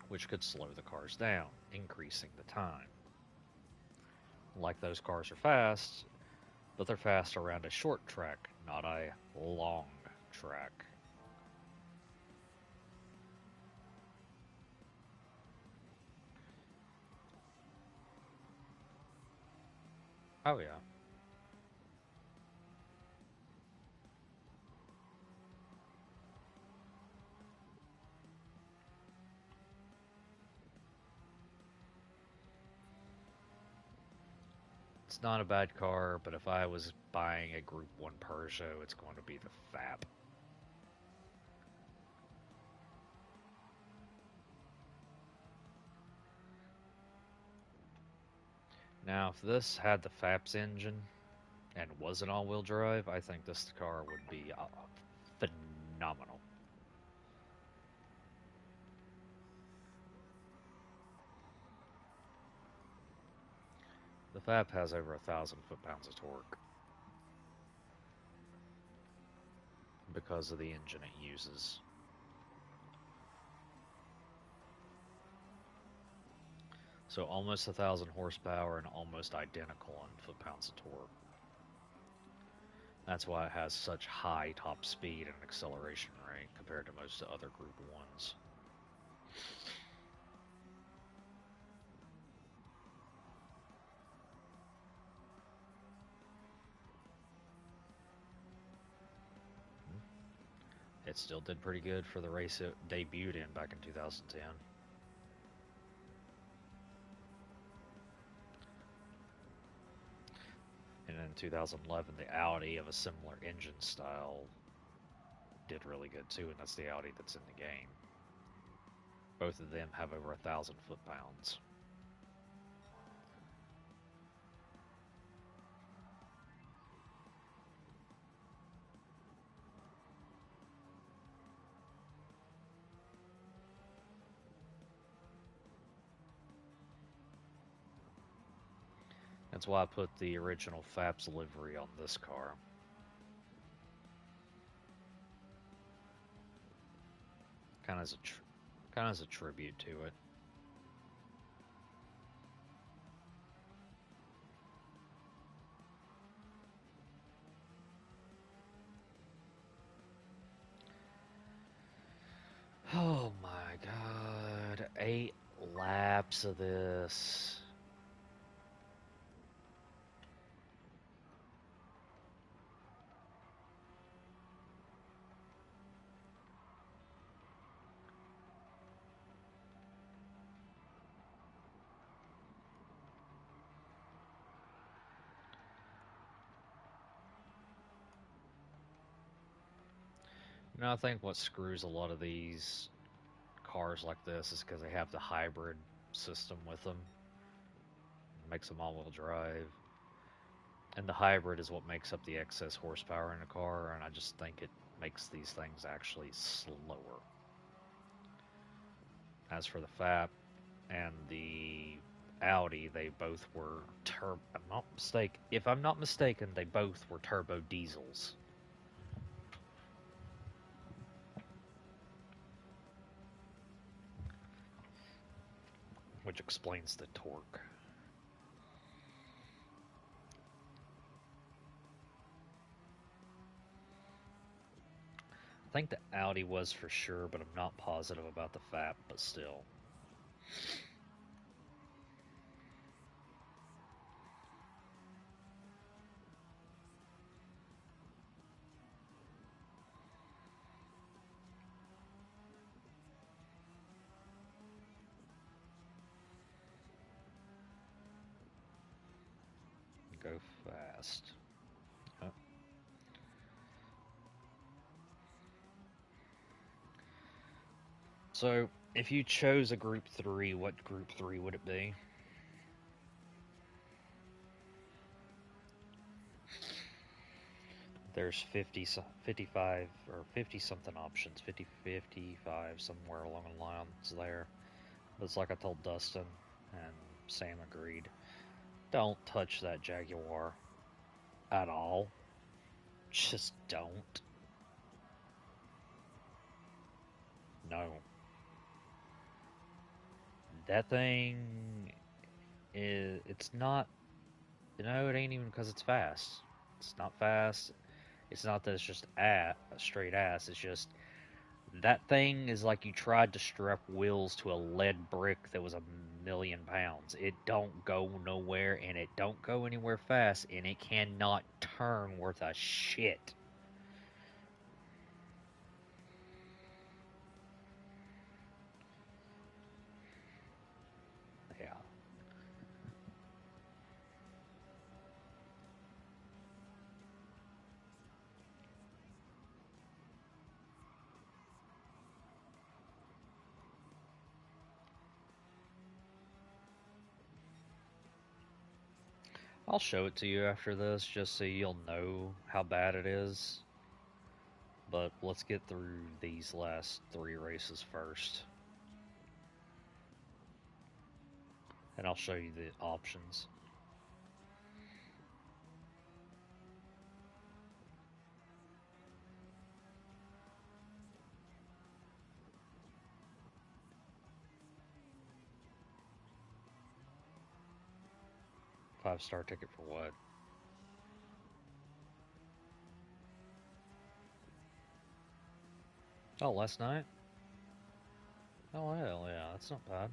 Which could slow the cars down, increasing the time. Like those cars are fast, but they're fast around a short track, not a long track. Oh yeah. It's not a bad car, but if I was buying a Group 1 Peugeot, it's going to be the FAP. Now, if this had the FAP's engine and was an all-wheel drive, I think this car would be phenomenal. The FAP has over 1,000 foot-pounds of torque because of the engine it uses. So almost 1,000 horsepower and almost identical on foot-pounds of torque. That's why it has such high top speed and acceleration rate compared to most other Group 1s. it still did pretty good for the race it debuted in back in 2010. And in 2011, the Audi of a similar engine style did really good too, and that's the Audi that's in the game. Both of them have over 1,000 foot-pounds. That's why I put the original Fabs livery on this car. Kind of as a tribute to it. Oh my god, 8 laps of this. You know, I think what screws a lot of these cars like this is because they have the hybrid system with them. It makes them all-wheel drive. And the hybrid is what makes up the excess horsepower in a car, and I just think it makes these things actually slower. As for the Fab and the Audi, they both were if I'm not mistaken, they both were turbo diesels. Which explains the torque. I think the Audi was for sure, but I'm not positive about the Fab, but still. Go fast. Oh. So, if you chose a Group 3, what Group 3 would it be? There's 55, or 50-something options. 50, 55, somewhere along the lines there. But it's like I told Dustin, and Sam agreed. Don't touch that Jaguar at all. Just don't. No. That thing it's not, it ain't even because it's fast. It's not fast. It's not that it's just a straight ass. It's just that thing is like you tried to strap wheels to a lead brick that was 1,000,000 pounds. It don't go nowhere, and it don't go anywhere fast, and it cannot turn worth a shit. Yeah. I'll show it to you after this, just so you'll know how bad it is. But let's get through these last 3 races first. And I'll show you the options. Five-star ticket for what? Oh, last night? Oh, hell yeah, that's not bad.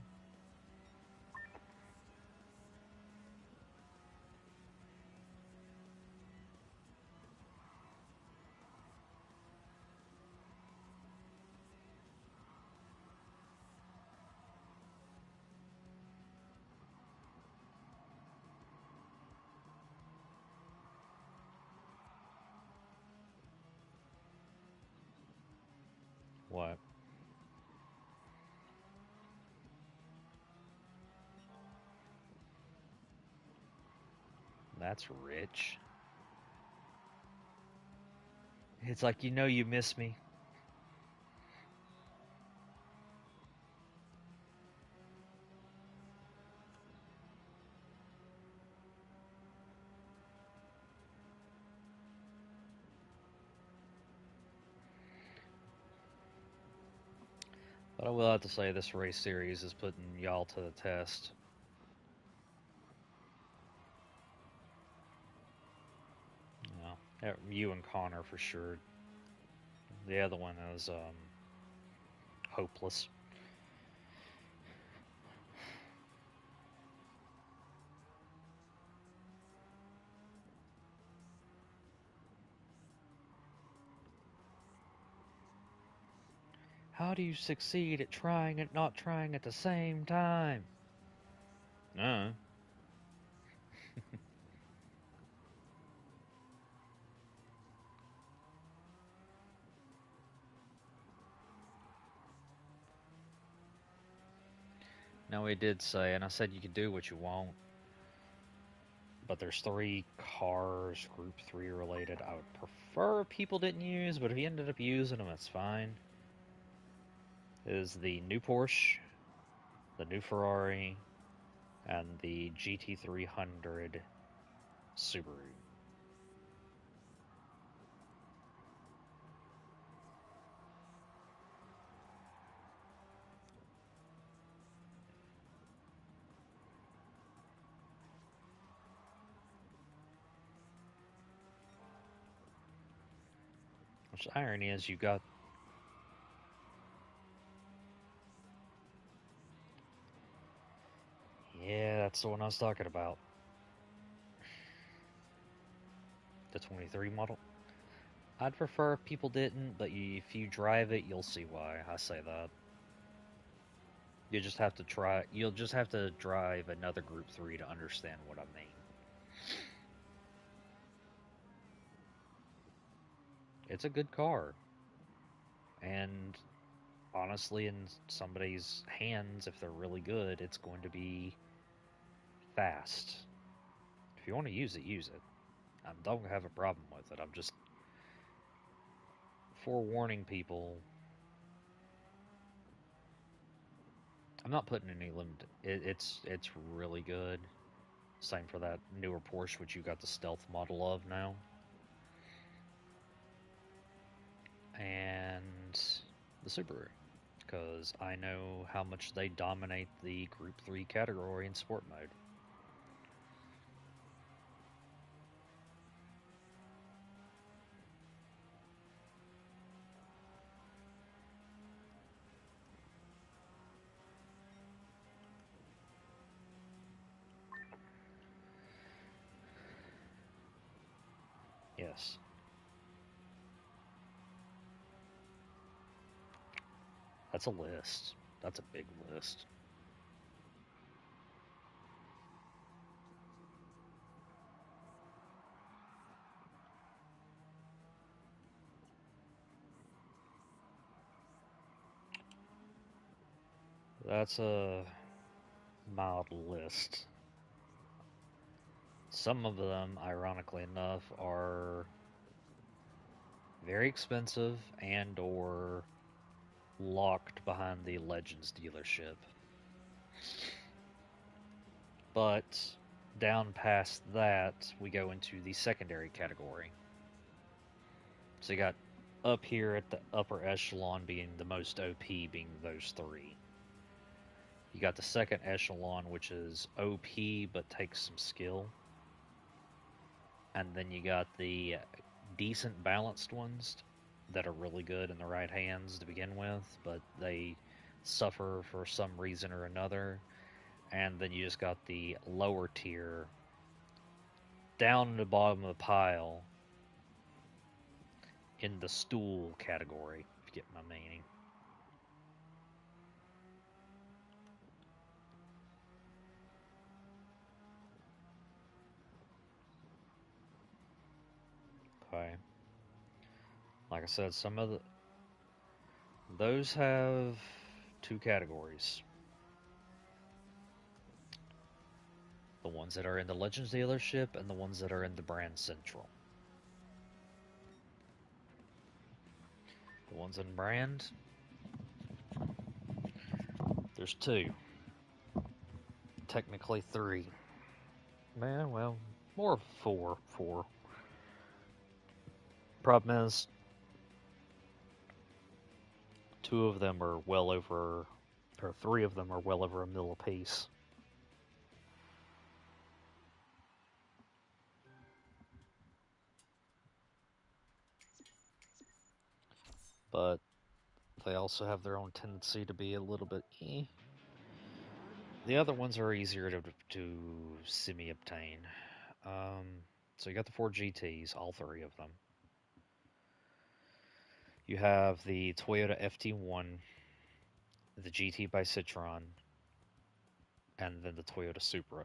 That's rich. It's like, you miss me. But I will have to say, this race series is putting y'all to the test. You and Connor for sure. The other one is hopeless. How do you succeed at trying and not trying at the same time? Uh. No, he did say, and I said you can do what you want, but there's 3 cars, Group 3 related, I would prefer people didn't use, but if he ended up using them, it's fine. Is the new Porsche, the new Ferrari, and the GT300 Subaru. Which the irony is you got... Yeah, that's the one I was talking about. The 23 model. I'd prefer if people didn't, but if you drive it, you'll see why I say that. You just have to try. You'll just have to drive another Group 3 to understand what I mean. It's a good car, and honestly, in somebody's hands, if they're really good, it's going to be fast. If you want to use it, use it. I don't have a problem with it. I'm just forewarning people. I'm not putting any limit. It's really good. Same for that newer Porsche, which you got the stealth model of now. And the Subaru, because I know how much they dominate the Group 3 category in sport mode. Yes. That's a list. That's a big list. That's a mild list. Some of them, ironically enough, are very expensive and or locked behind the Legends dealership. But down past that, we go into the secondary category. So you got up here at the upper echelon being the most OP, being those 3. You got the second echelon, which is OP but takes some skill. And then you got the decent balanced ones that are really good in the right hands to begin with, but they suffer for some reason or another. And then you just got the lower tier down the bottom of the pile in the stool category, if you get my meaning. Okay. Like I said, some of those have 2 categories. The ones that are in the Legends dealership and the ones that are in the Brand Central. The ones in Brand, there's two. Technically three. Man, well, more four. Problem is, two of them are well over, or three of them are well over $1 apiece. But they also have their own tendency to be a little bit eh. The other ones are easier to semi-obtain. So you got the four GTs, all three of them. You have the Toyota FT1, the GT by Citroen, and then the Toyota Supra.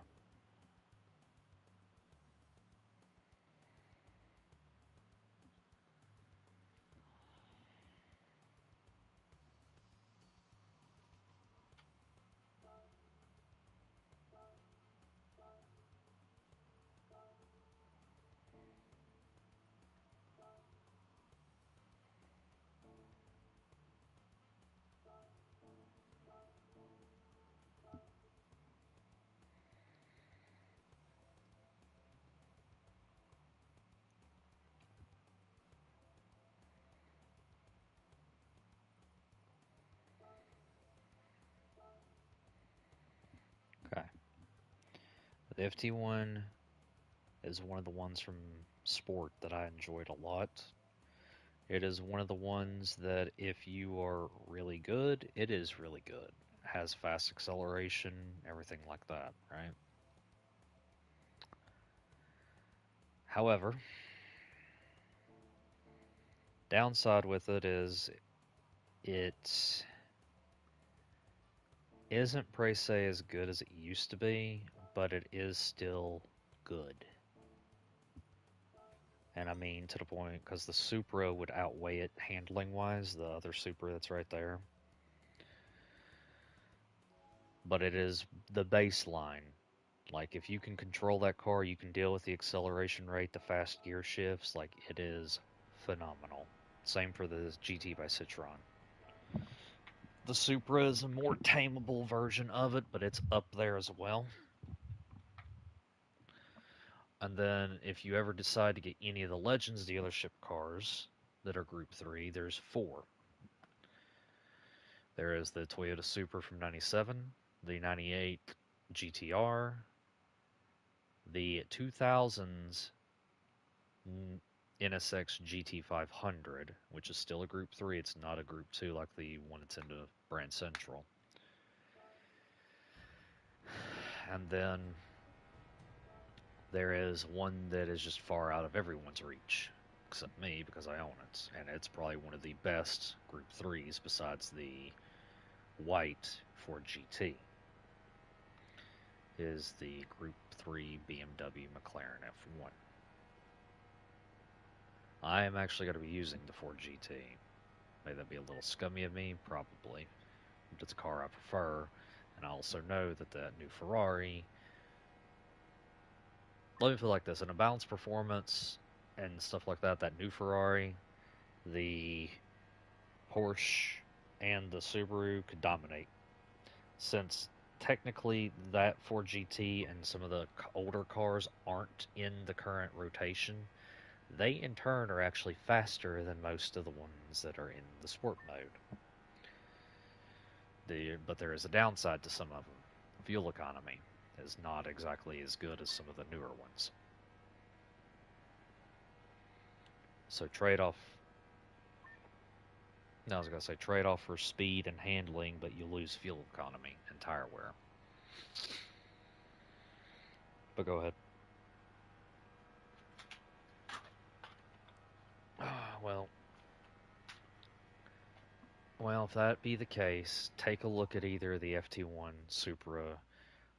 Okay. The FT1 is one of the ones from Sport that I enjoyed a lot. It is one of the ones that if you are really good, it is really good. It has fast acceleration, everything like that, right? However, downside with it is it isn't per se as good as it used to be, but it is still good. And I mean to the point because the Supra would outweigh it handling wise, the other Supra that's right there. But it is the baseline. Like if you can control that car, you can deal with the acceleration rate, the fast gear shifts. Like it is phenomenal. Same for the GT by Citroen. The Supra is a more tameable version of it, but it's up there as well. And then if you ever decide to get any of the Legends dealership cars that are Group 3, there's four. There is the Toyota Supra from 97, the 98 GTR, the 2000s NSX GT500, which is still a Group 3. It's not a Group 2 like the one that's in the Brand Central. And then there is one that is just far out of everyone's reach, except me because I own it. And it's probably one of the best Group 3s besides the white Ford GT. Is the Group 3 BMW McLaren F1. I am actually going to be using the Ford GT. May that be a little scummy of me? Probably. But it's a car I prefer. And I also know that that new Ferrari, let me put it like this, in a balanced performance and stuff like that, that new Ferrari, the Porsche and the Subaru could dominate. Since technically that Ford GT and some of the older cars aren't in the current rotation, they in turn are actually faster than most of the ones that are in the sport mode. But there is a downside to some of them. Fuel economy is not exactly as good as some of the newer ones. So trade-off. No, I was gonna say trade-off for speed and handling, but you lose fuel economy and tire wear. But go ahead. Well, well, if that be the case, take a look at either the FT1 Supra,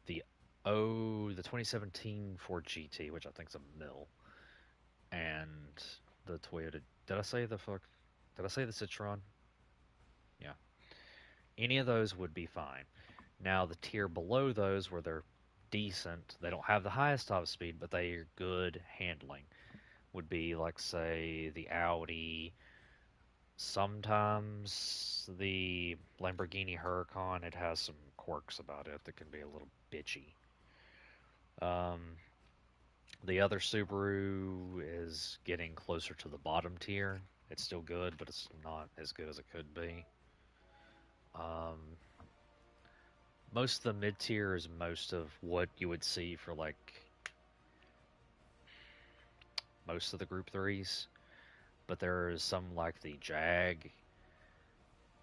the the 2017 Ford GT, which I think is a mill, and the Toyota. Did I say the fuck? Did I say the Citroen? Yeah. Any of those would be fine. Now the tier below those, where they're decent. They don't have the highest top speed, but they are good handling. Would be like, say, the Audi, sometimes the Lamborghini Huracan. It has some quirks about it that can be a little bitchy. Um, the other Subaru is getting closer to the bottom tier. It's still good, but it's not as good as it could be. Um, most of the mid tier is most of what you would see for like most of the Group 3s, but there's some like the Jag,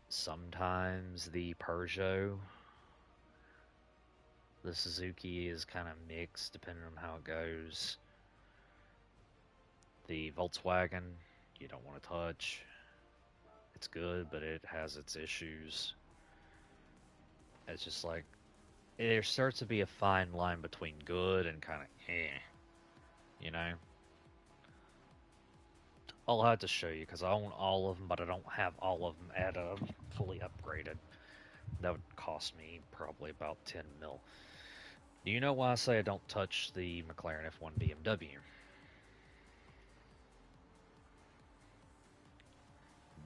sometimes the Peugeot. The Suzuki is kind of mixed depending on how it goes. The Volkswagen, you don't want to touch. It's good, but it has its issues. It's just like, there starts to be a fine line between good and kind of you know? I'll have to show you because I own all of them, but I don't have all of them at fully upgraded. That would cost me probably about 10 mil. Do you know why I say I don't touch the McLaren F1 BMW?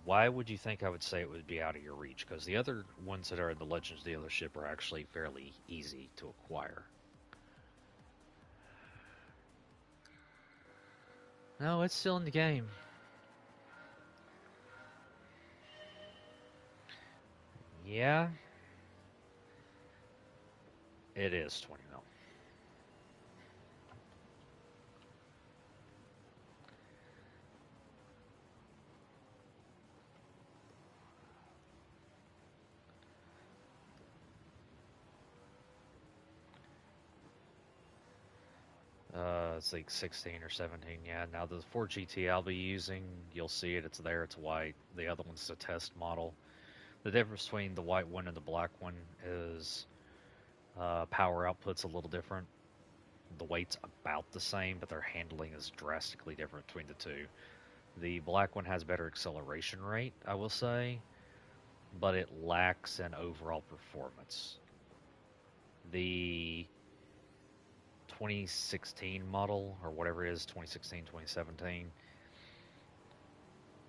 Why would you think I would say it would be out of your reach? Because the other ones that are in the Legends dealership are actually fairly easy to acquire. No, it's still in the game. Yeah, it is 20 mil. It's like 16 or 17. Yeah, now the Ford GT I'll be using, you'll see it. It's there. It's white. The other one's a test model. The difference between the white one and the black one is power output's a little different. The weight's about the same, but their handling is drastically different between the two. The black one has better acceleration rate, I will say, but it lacks in overall performance. The 2016 model, or whatever it is, 2016, 2017,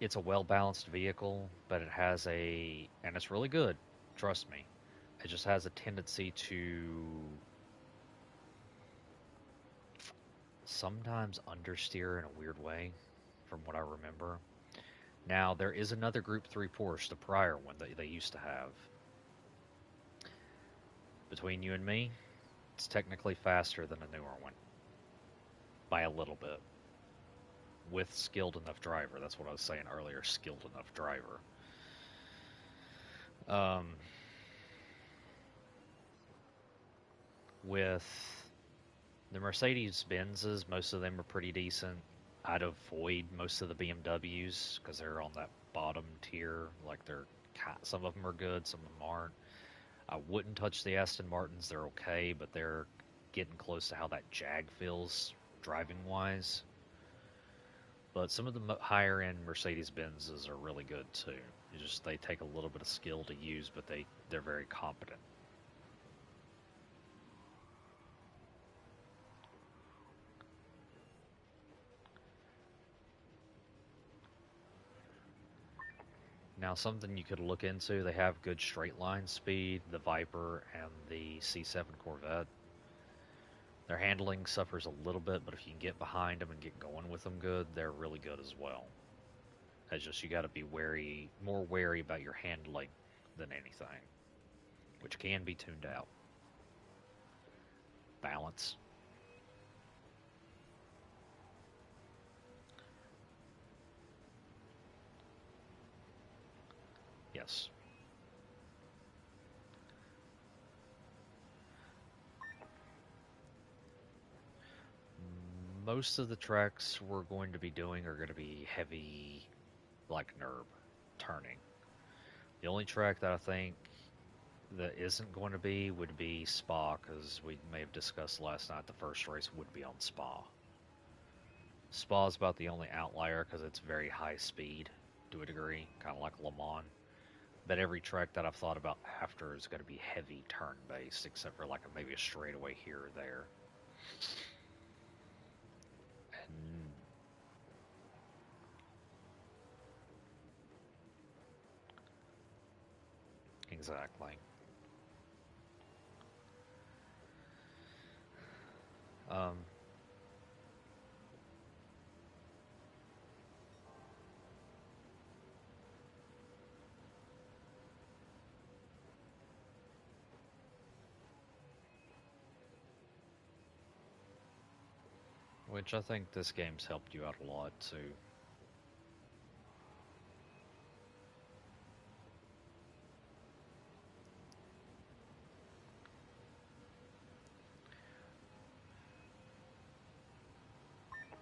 it's a well balanced vehicle, but it has and it's really good, trust me. It just has a tendency to sometimes understeer in a weird way, from what I remember. Now, there is another Group 3 Porsche, the prior one that they used to have. Between you and me, it's technically faster than a newer one. By a little bit. With skilled enough driver. That's what I was saying earlier, skilled enough driver. Um, with the Mercedes Benzes, most of them are pretty decent. I'd avoid most of the BMWs because they're on that bottom tier. Like some of them are good, some of them aren't. I wouldn't touch the Aston Martins. They're okay, but they're getting close to how that Jag feels driving wise. But some of the higher end Mercedes Benzes are really good too. They take a little bit of skill to use, but they're very competent. Now, something you could look into, they have good straight line speed, the Viper and the C7 Corvette. Their handling suffers a little bit, but if you can get behind them and get going with them good, they're really good as well. It's just you got to be more wary about your handling than anything, which can be tuned out. Balance. Yes. Most of the tracks we're going to be doing are going to be heavy, like NURB, turning. The only track that I think that isn't going to be would be Spa, because we may have discussed last night the first race would be on Spa. Spa is about the only outlier because it's very high speed to a degree, kind of like Le Mans. But every track that I've thought about after is going to be heavy turn based, except for like maybe a straightaway here or there. And exactly. Um, which I think this game's helped you out a lot too.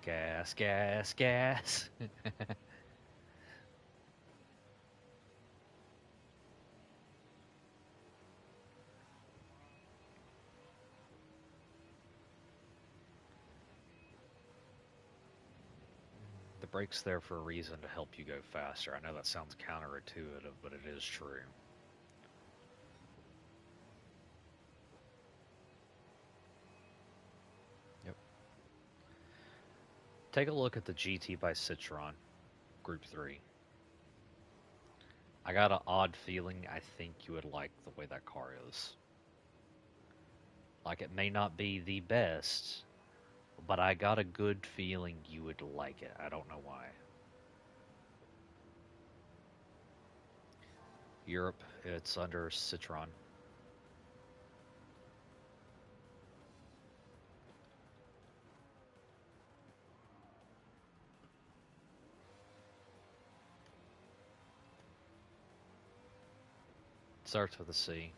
Gas, gas, gas. The brake's there for a reason to help you go faster. I know that sounds counterintuitive, but it is true. Yep. Take a look at the GT by Citroen, Group 3. I got an odd feeling I think you would like the way that car is. Like, it may not be the best, but I got a good feeling you would like it. I don't know why. Europe, it's under Citroen. Starts with a C.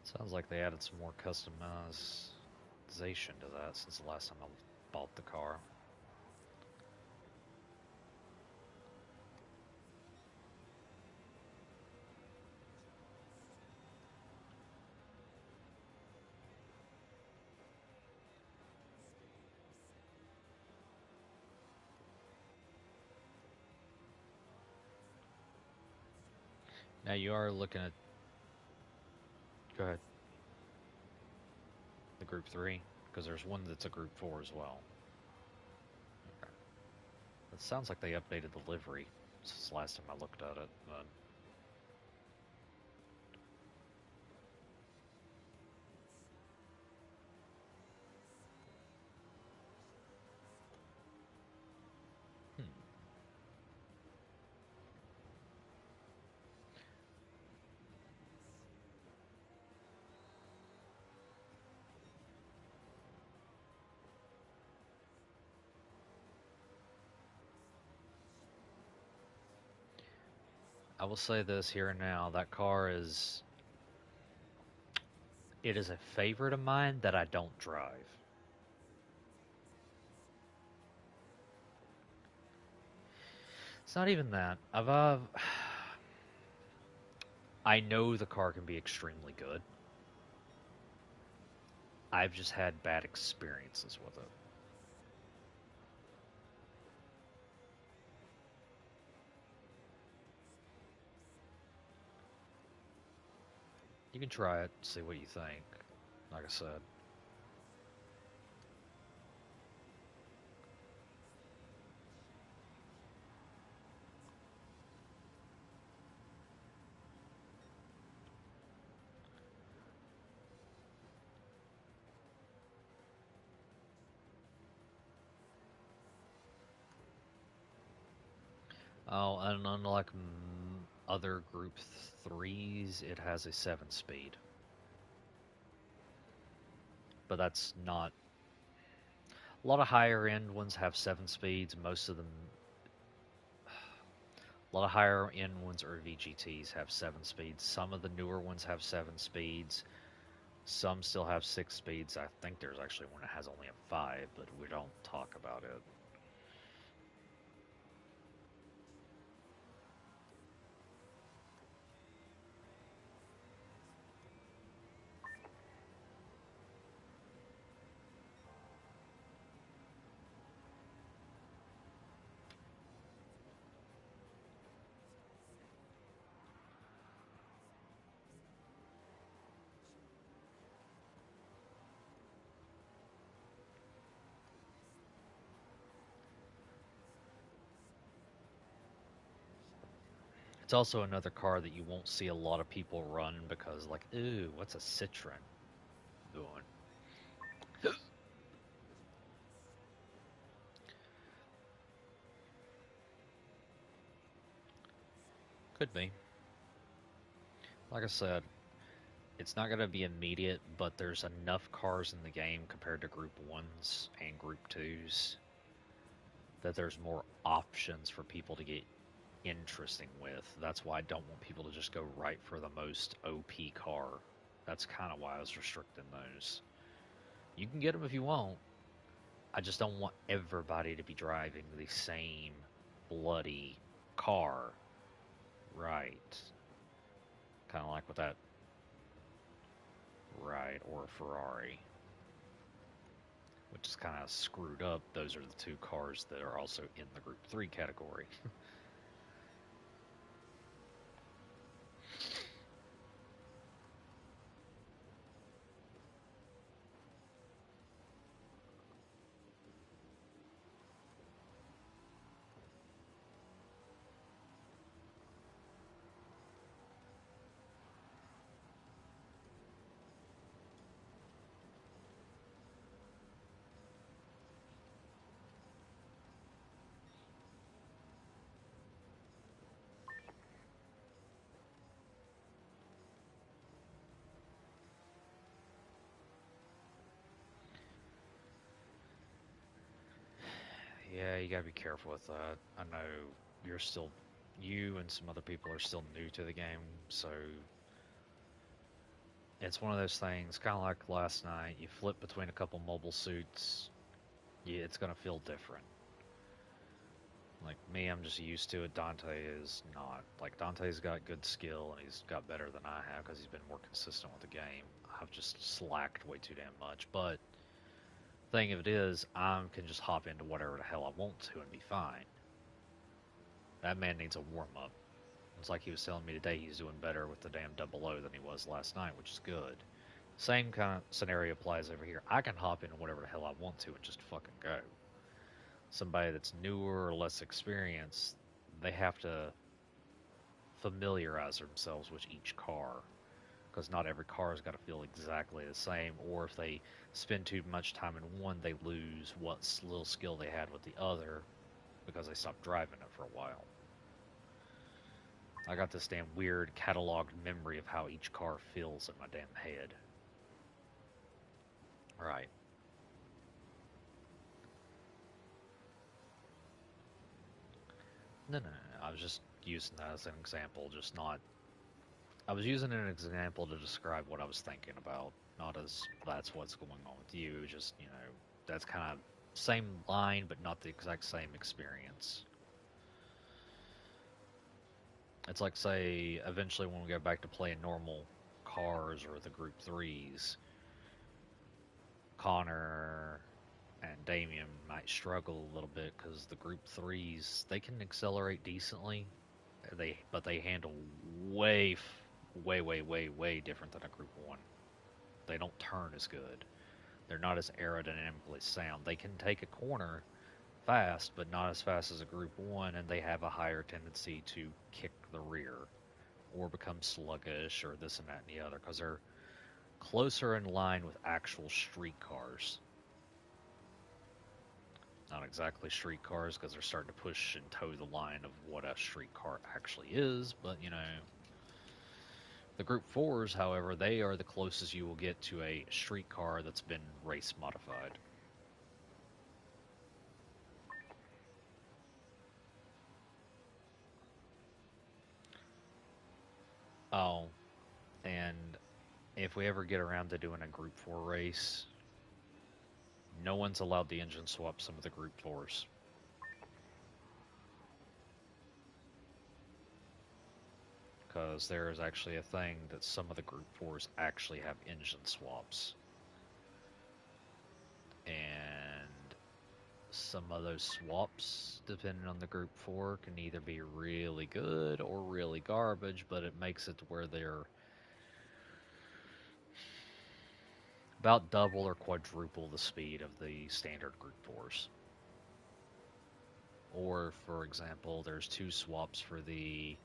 Sounds like they added some more customization to that since the last time I bought the car. Now you are looking at. Go ahead. The Group 3? Because there's one that's a Group 4 as well. Okay. It sounds like they updated the livery since the last time I looked at it. But hmm. I will say this here and now. That car is. It is a favorite of mine that I don't drive. It's not even that. I know the car can be extremely good. I've just had bad experiences with it. You can try it, see what you think. Like I said. Oh, and unlike other Group 3s, it has a 7-speed. But that's not... A lot of higher end ones have 7 speeds. Most of them... A lot of higher end ones or VGTs have 7 speeds. Some of the newer ones have 7 speeds. Some still have 6 speeds. I think there's actually one that has only a 5, but we don't talk about it. It's also another car that you won't see a lot of people run because, like, ooh, what's a Citroen doing? Could be. Like I said, it's not going to be immediate, but there's enough cars in the game compared to Group 1s and Group 2s that there's more options for people to get interesting with. That's why I don't want people to just go right for the most OP car. That's kind of why I was restricting those. You can get them if you want. I just don't want everybody to be driving the same bloody car. Right. Kind of like with that. Right, or a Ferrari. Which is kind of screwed up. Those are the two cars that are also in the Group 3 category. Yeah, you gotta be careful with that. I know you're still, you and some other people are still new to the game, so it's one of those things, kind of like last night, you flip between a couple mobile suits, yeah, it's gonna feel different. Like me, I'm just used to it. Dante is not. Like Dante's got good skill and he's got better than I have because he's been more consistent with the game. I've just slacked way too damn much. But thing of it is, I can just hop into whatever the hell I want to and be fine. That man needs a warm up. It's like he was telling me today he's doing better with the damn double O than he was last night, which is good. Same kind of scenario applies over here. I can hop into whatever the hell I want to and just fucking go. Somebody that's newer or less experienced, they have to familiarize themselves with each car because not every car has got to feel exactly the same, or if they spend too much time in one, they lose what little skill they had with the other because they stopped driving it for a while. I got this damn weird cataloged memory of how each car feels in my damn head. Right. No, no, no. I was just using that as an example, just not. I was using an example to describe what I was thinking about, not as that's what's going on with you. Just, that's kind of same line, but not the exact same experience. It's like, say, eventually when we go back to playing normal cars or the Group 3s, Connor and Damien might struggle a little bit because the Group 3s, they can accelerate decently, but they handle way, way different than a Group 1. They don't turn as good. They're not as aerodynamically sound. They can take a corner fast, but not as fast as a Group 1, and they have a higher tendency to kick the rear or become sluggish or this and that and the other because they're closer in line with actual street cars. Not exactly street cars because they're starting to push and toe the line of what a street car actually is, but you know, the Group 4s, however, they are the closest you will get to a street car that's been race modified. Oh, and if we ever get around to doing a Group 4 race, no one's allowed to engine swap some of the Group 4s. Because there is actually a thing that some of the Group 4s actually have engine swaps. And some of those swaps, depending on the Group 4, can either be really good or really garbage, but it makes it to where they're about double or quadruple the speed of the standard Group 4s. Or, for example, there's two swaps for the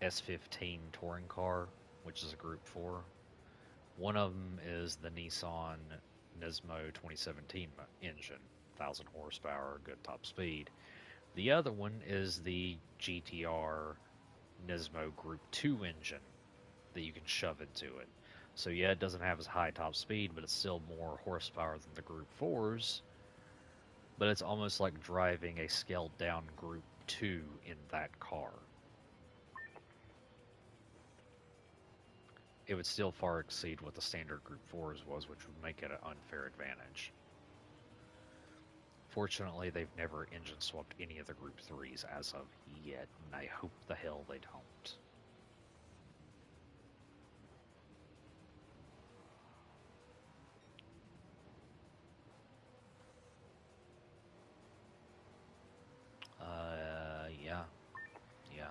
S15 touring car, which is a Group 4. One of them is the Nissan Nismo 2017 engine, 1,000 horsepower, good top speed. The other one is the GTR Nismo Group 2 engine that you can shove into it. So yeah, it doesn't have as high top speed, but it's still more horsepower than the Group 4s. But it's almost like driving a scaled down Group 2 in that car. It would still far exceed what the standard Group 4s was, which would make it an unfair advantage. Fortunately, they've never engine swapped any of the Group 3s as of yet, and I hope the hell they don't. Yeah, yeah.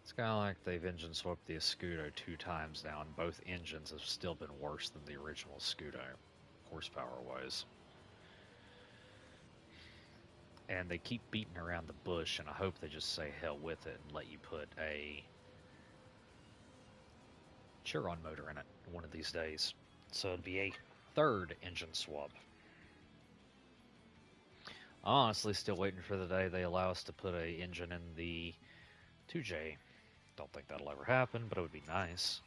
It's kind of like they've engine swapped the Escudo 2 times now, and both engines have still been worse than the original Escudo, horsepower-wise. And they keep beating around the bush, and I hope they just say hell with it and let you put a Chiron motor in it one of these days. So it'd be a third engine swap. I'm honestly still waiting for the day they allow us to put a engine in the 2J. Don't think that'll ever happen, but it would be nice.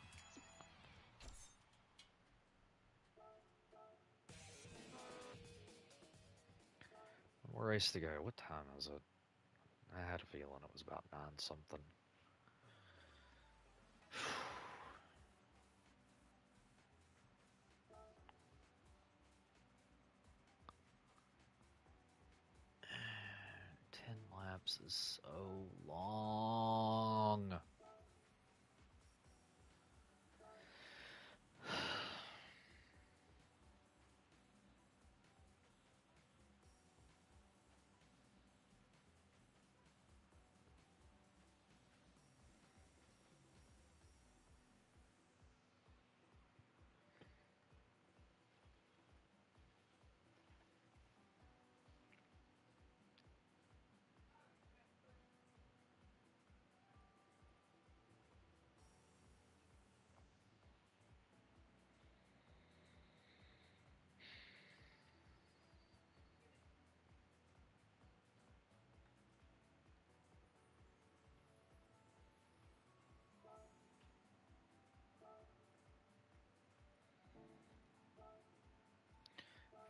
One more race to go. What time is it? I had a feeling it was about 9 something. Ten laps is so long.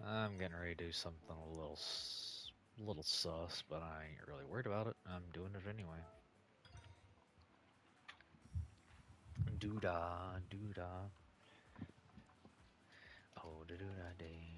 I'm getting ready to do something a little sus, but I ain't really worried about it. I'm doing it anyway. Doo-dah, doo-dah. Oh, da-doo-dah-day.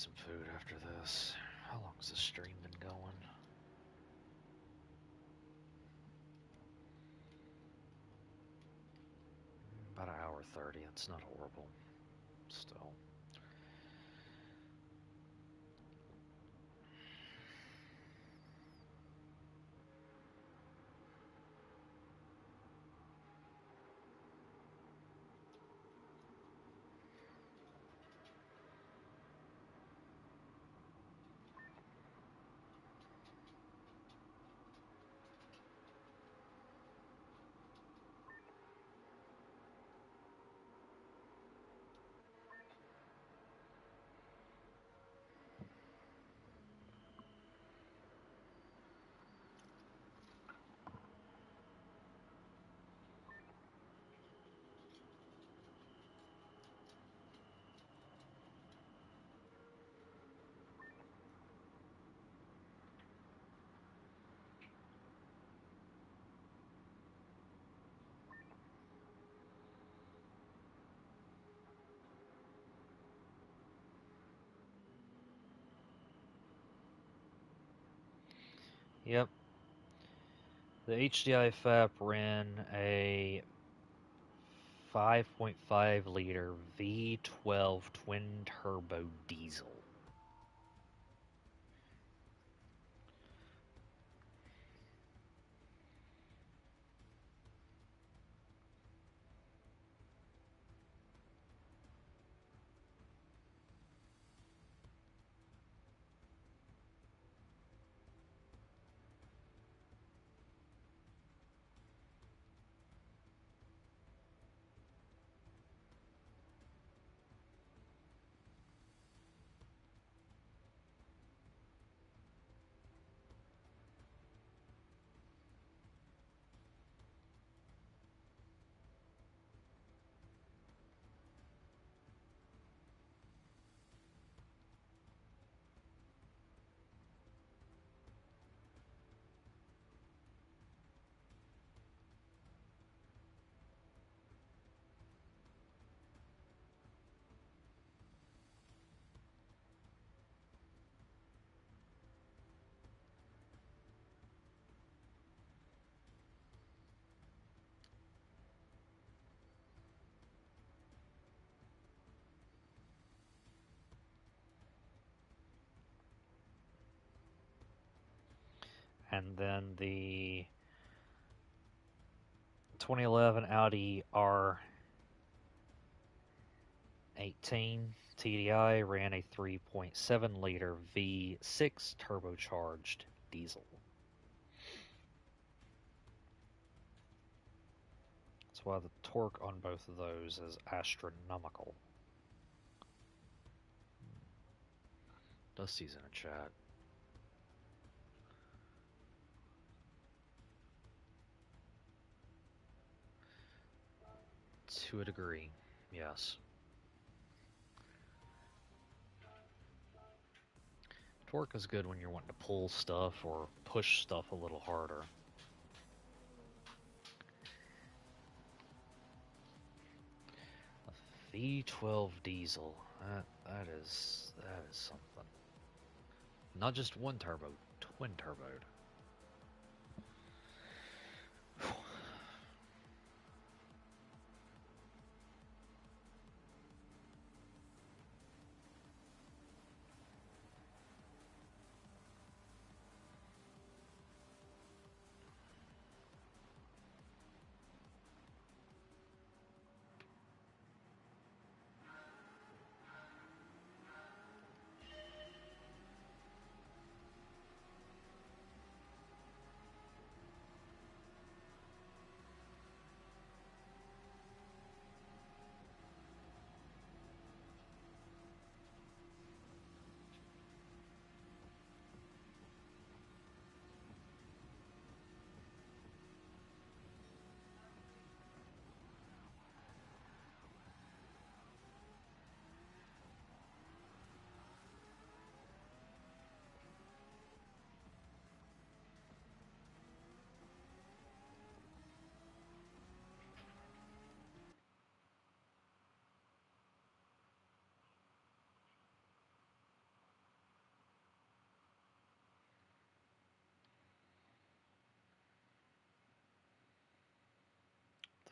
some food after this. How long has the stream been going? About an hour 30. It's not horrible. Still. Yep. The HDI FAP ran a 5.5 liter V12 twin turbo diesel. And then the 2011 Audi R18 TDI ran a 3.7 liter V6 turbocharged diesel. That's why the torque on both of those is astronomical. Dusty's in a chat. To a degree, yes. Torque is good when you're wanting to pull stuff or push stuff a little harder. A V12 diesel, that is something. Not just one turbo, twin turboed.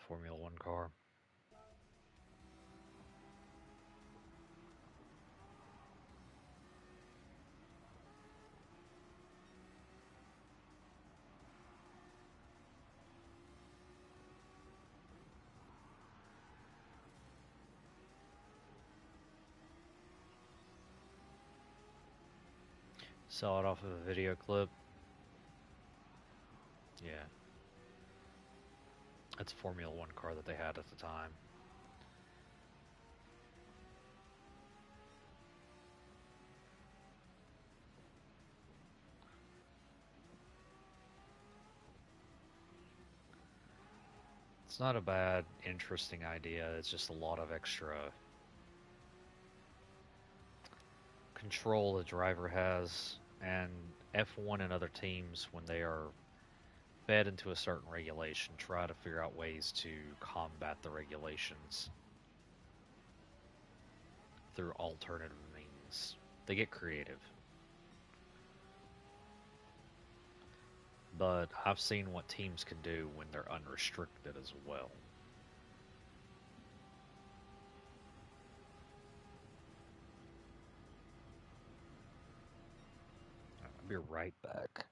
Formula One car. Saw it off of a video clip. Yeah. It's a Formula One car that they had at the time. It's not a bad, interesting idea. It's just a lot of extra control the driver has. And F1 and other teams, when they are fed into a certain regulation, try to figure out ways to combat the regulations through alternative means. They get creative. But I've seen what teams can do when they're unrestricted as well. I'll be right back.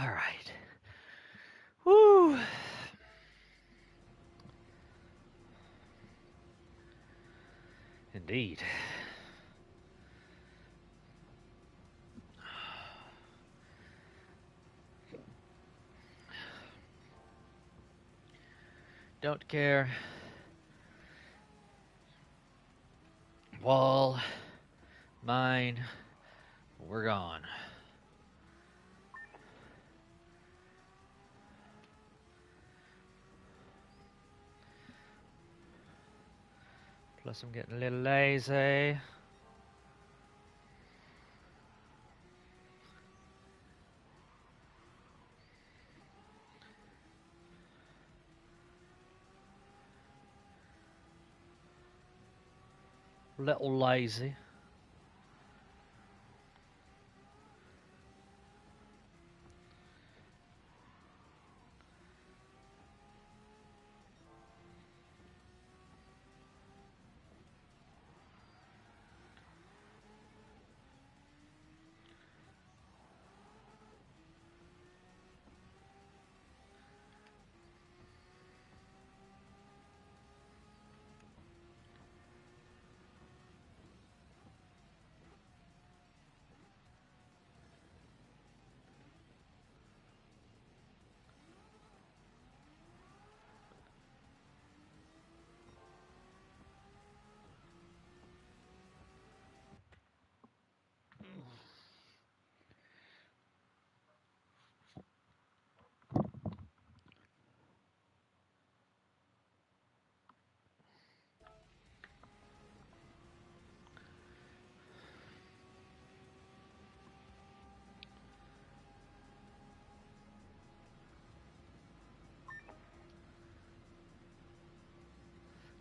Alright. Woo! Indeed. Don't care. Wall. Mine. We're gone. Plus I'm getting a little lazy. Little lazy.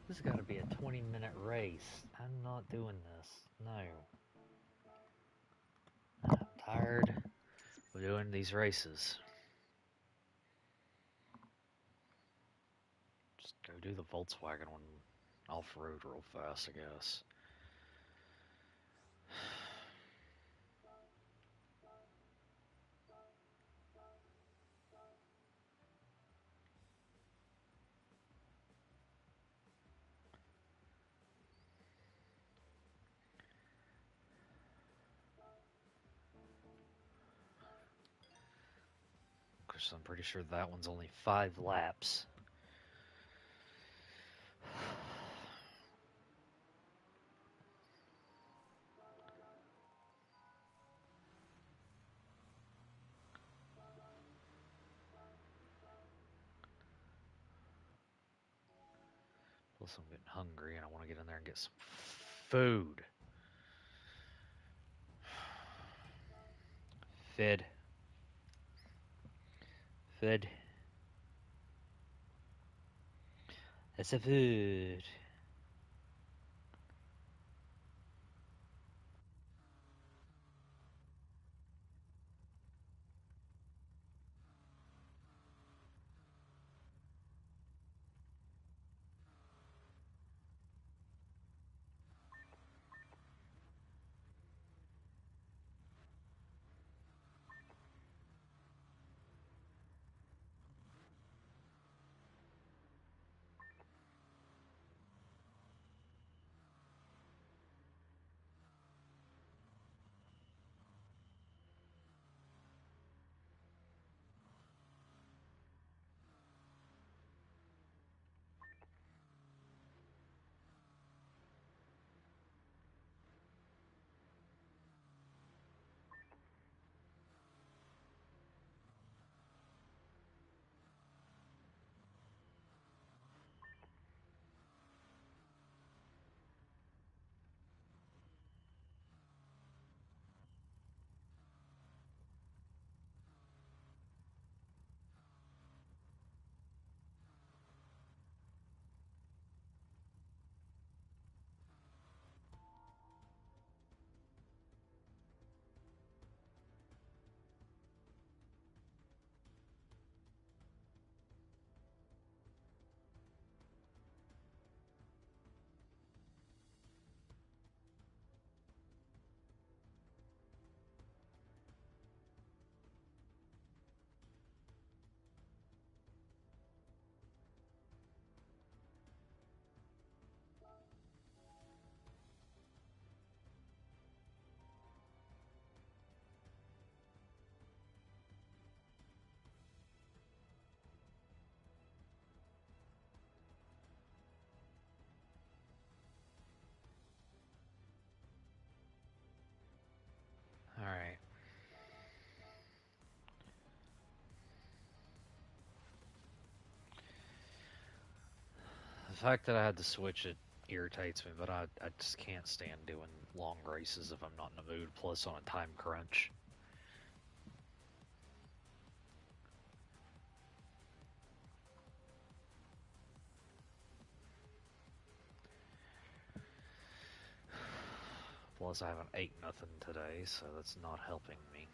This has got to be a 20-minute race. I'm not doing this. No. I'm tired of doing these races. Just go do the Volkswagen one off-road real fast, I guess. Because I'm pretty sure that one's only 5 laps. Plus I'm getting hungry and I want to get in there and get some food. Fed. That's a food. fact that I had to switch it irritates me, but I just can't stand doing long races if I'm not in the mood, plus on a time crunch. Plus I haven't ate nothing today, so that's not helping me.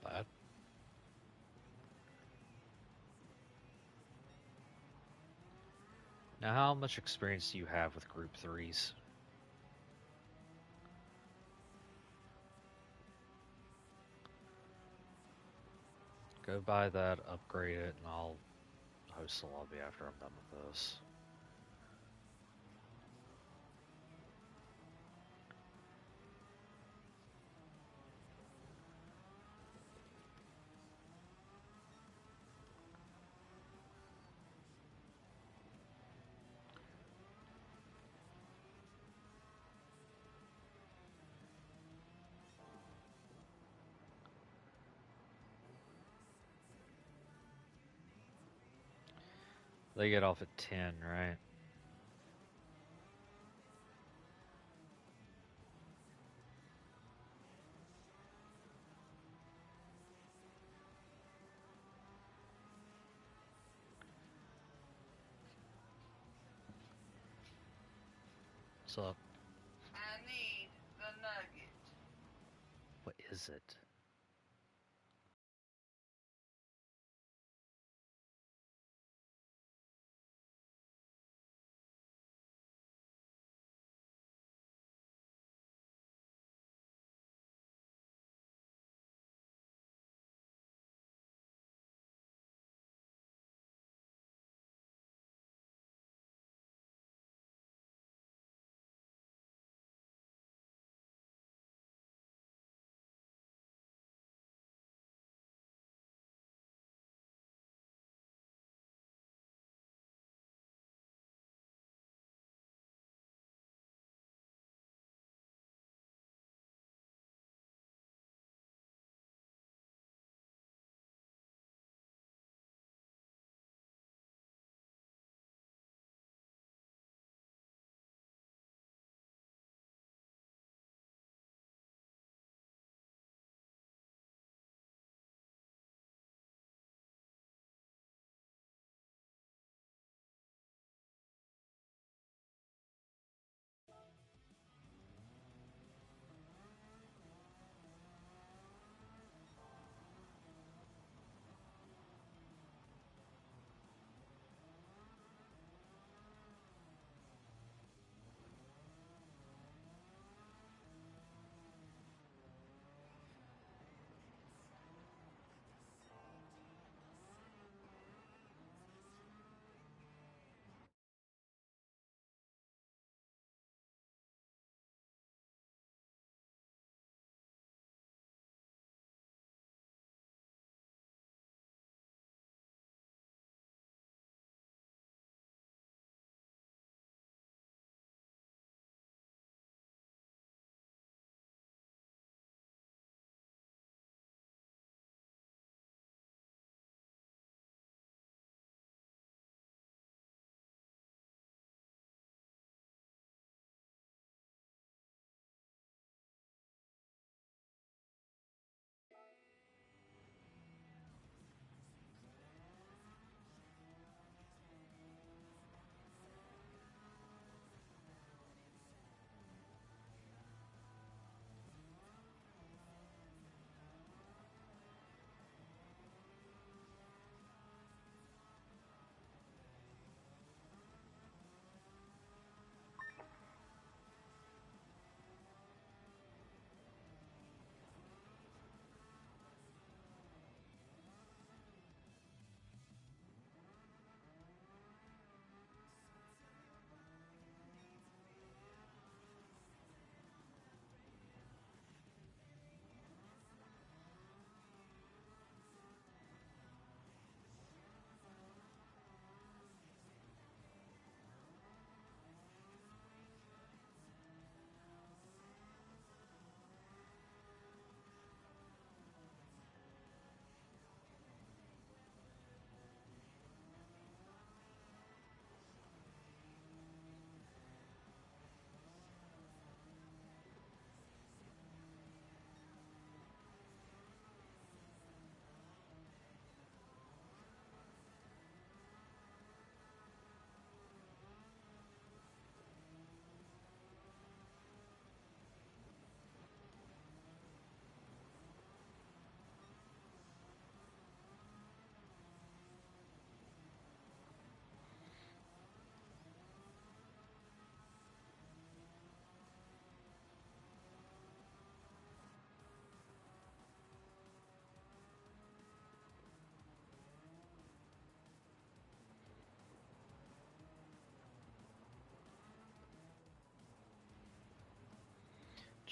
Bad. Now, how much experience do you have with Group 3s? Go buy that, upgrade it, and I'll host the lobby after I'm done with this. They get off at 10, right? What's up? I need the nugget. What is it?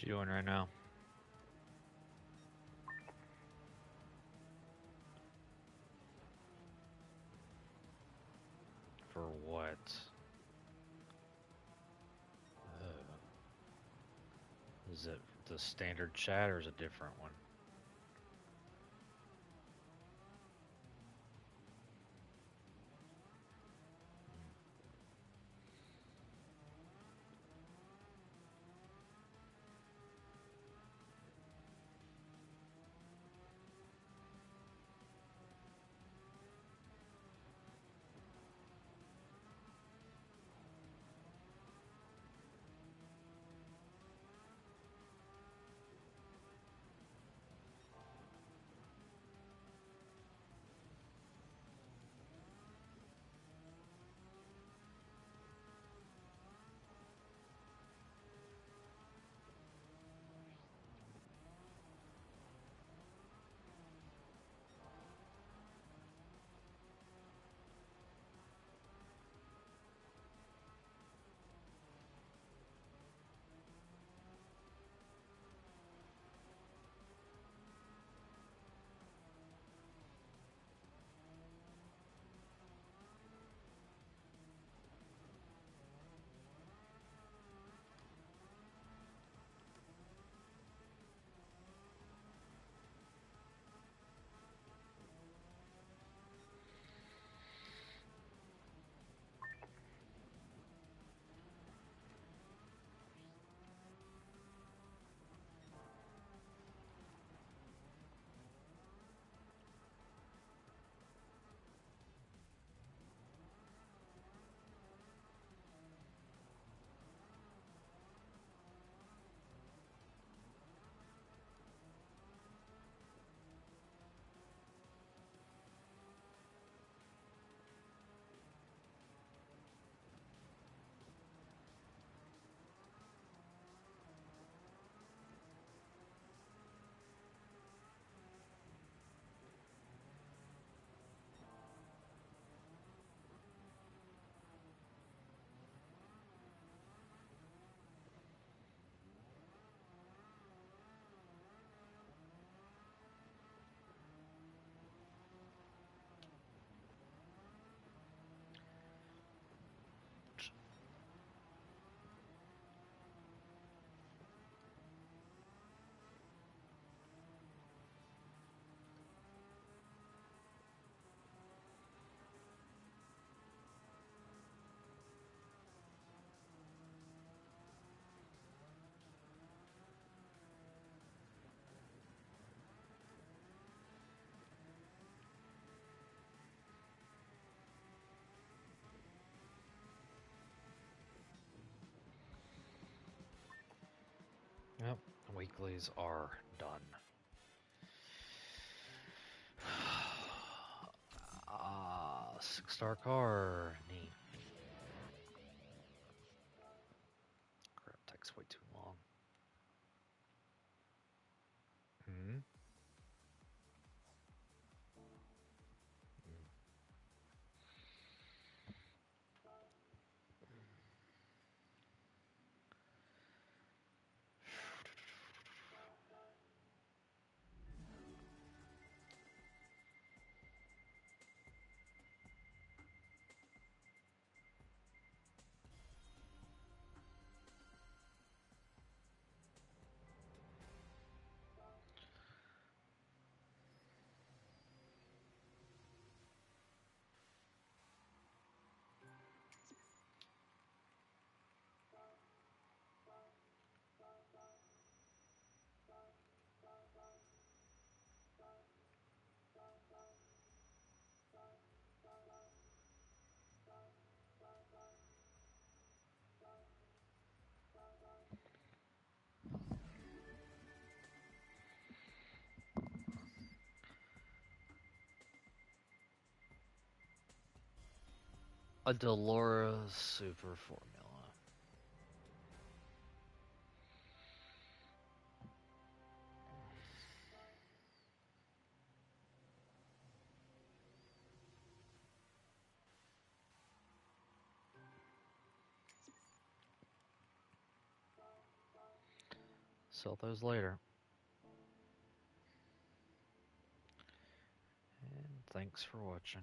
you doing right now? For what? Is it the standard chat or is it a different one? Yep, weeklies are done. Ah, 6-star car. Neat. Crap, takes way too long. Hmm? A Delora Super Formula. sell those later. And thanks for watching.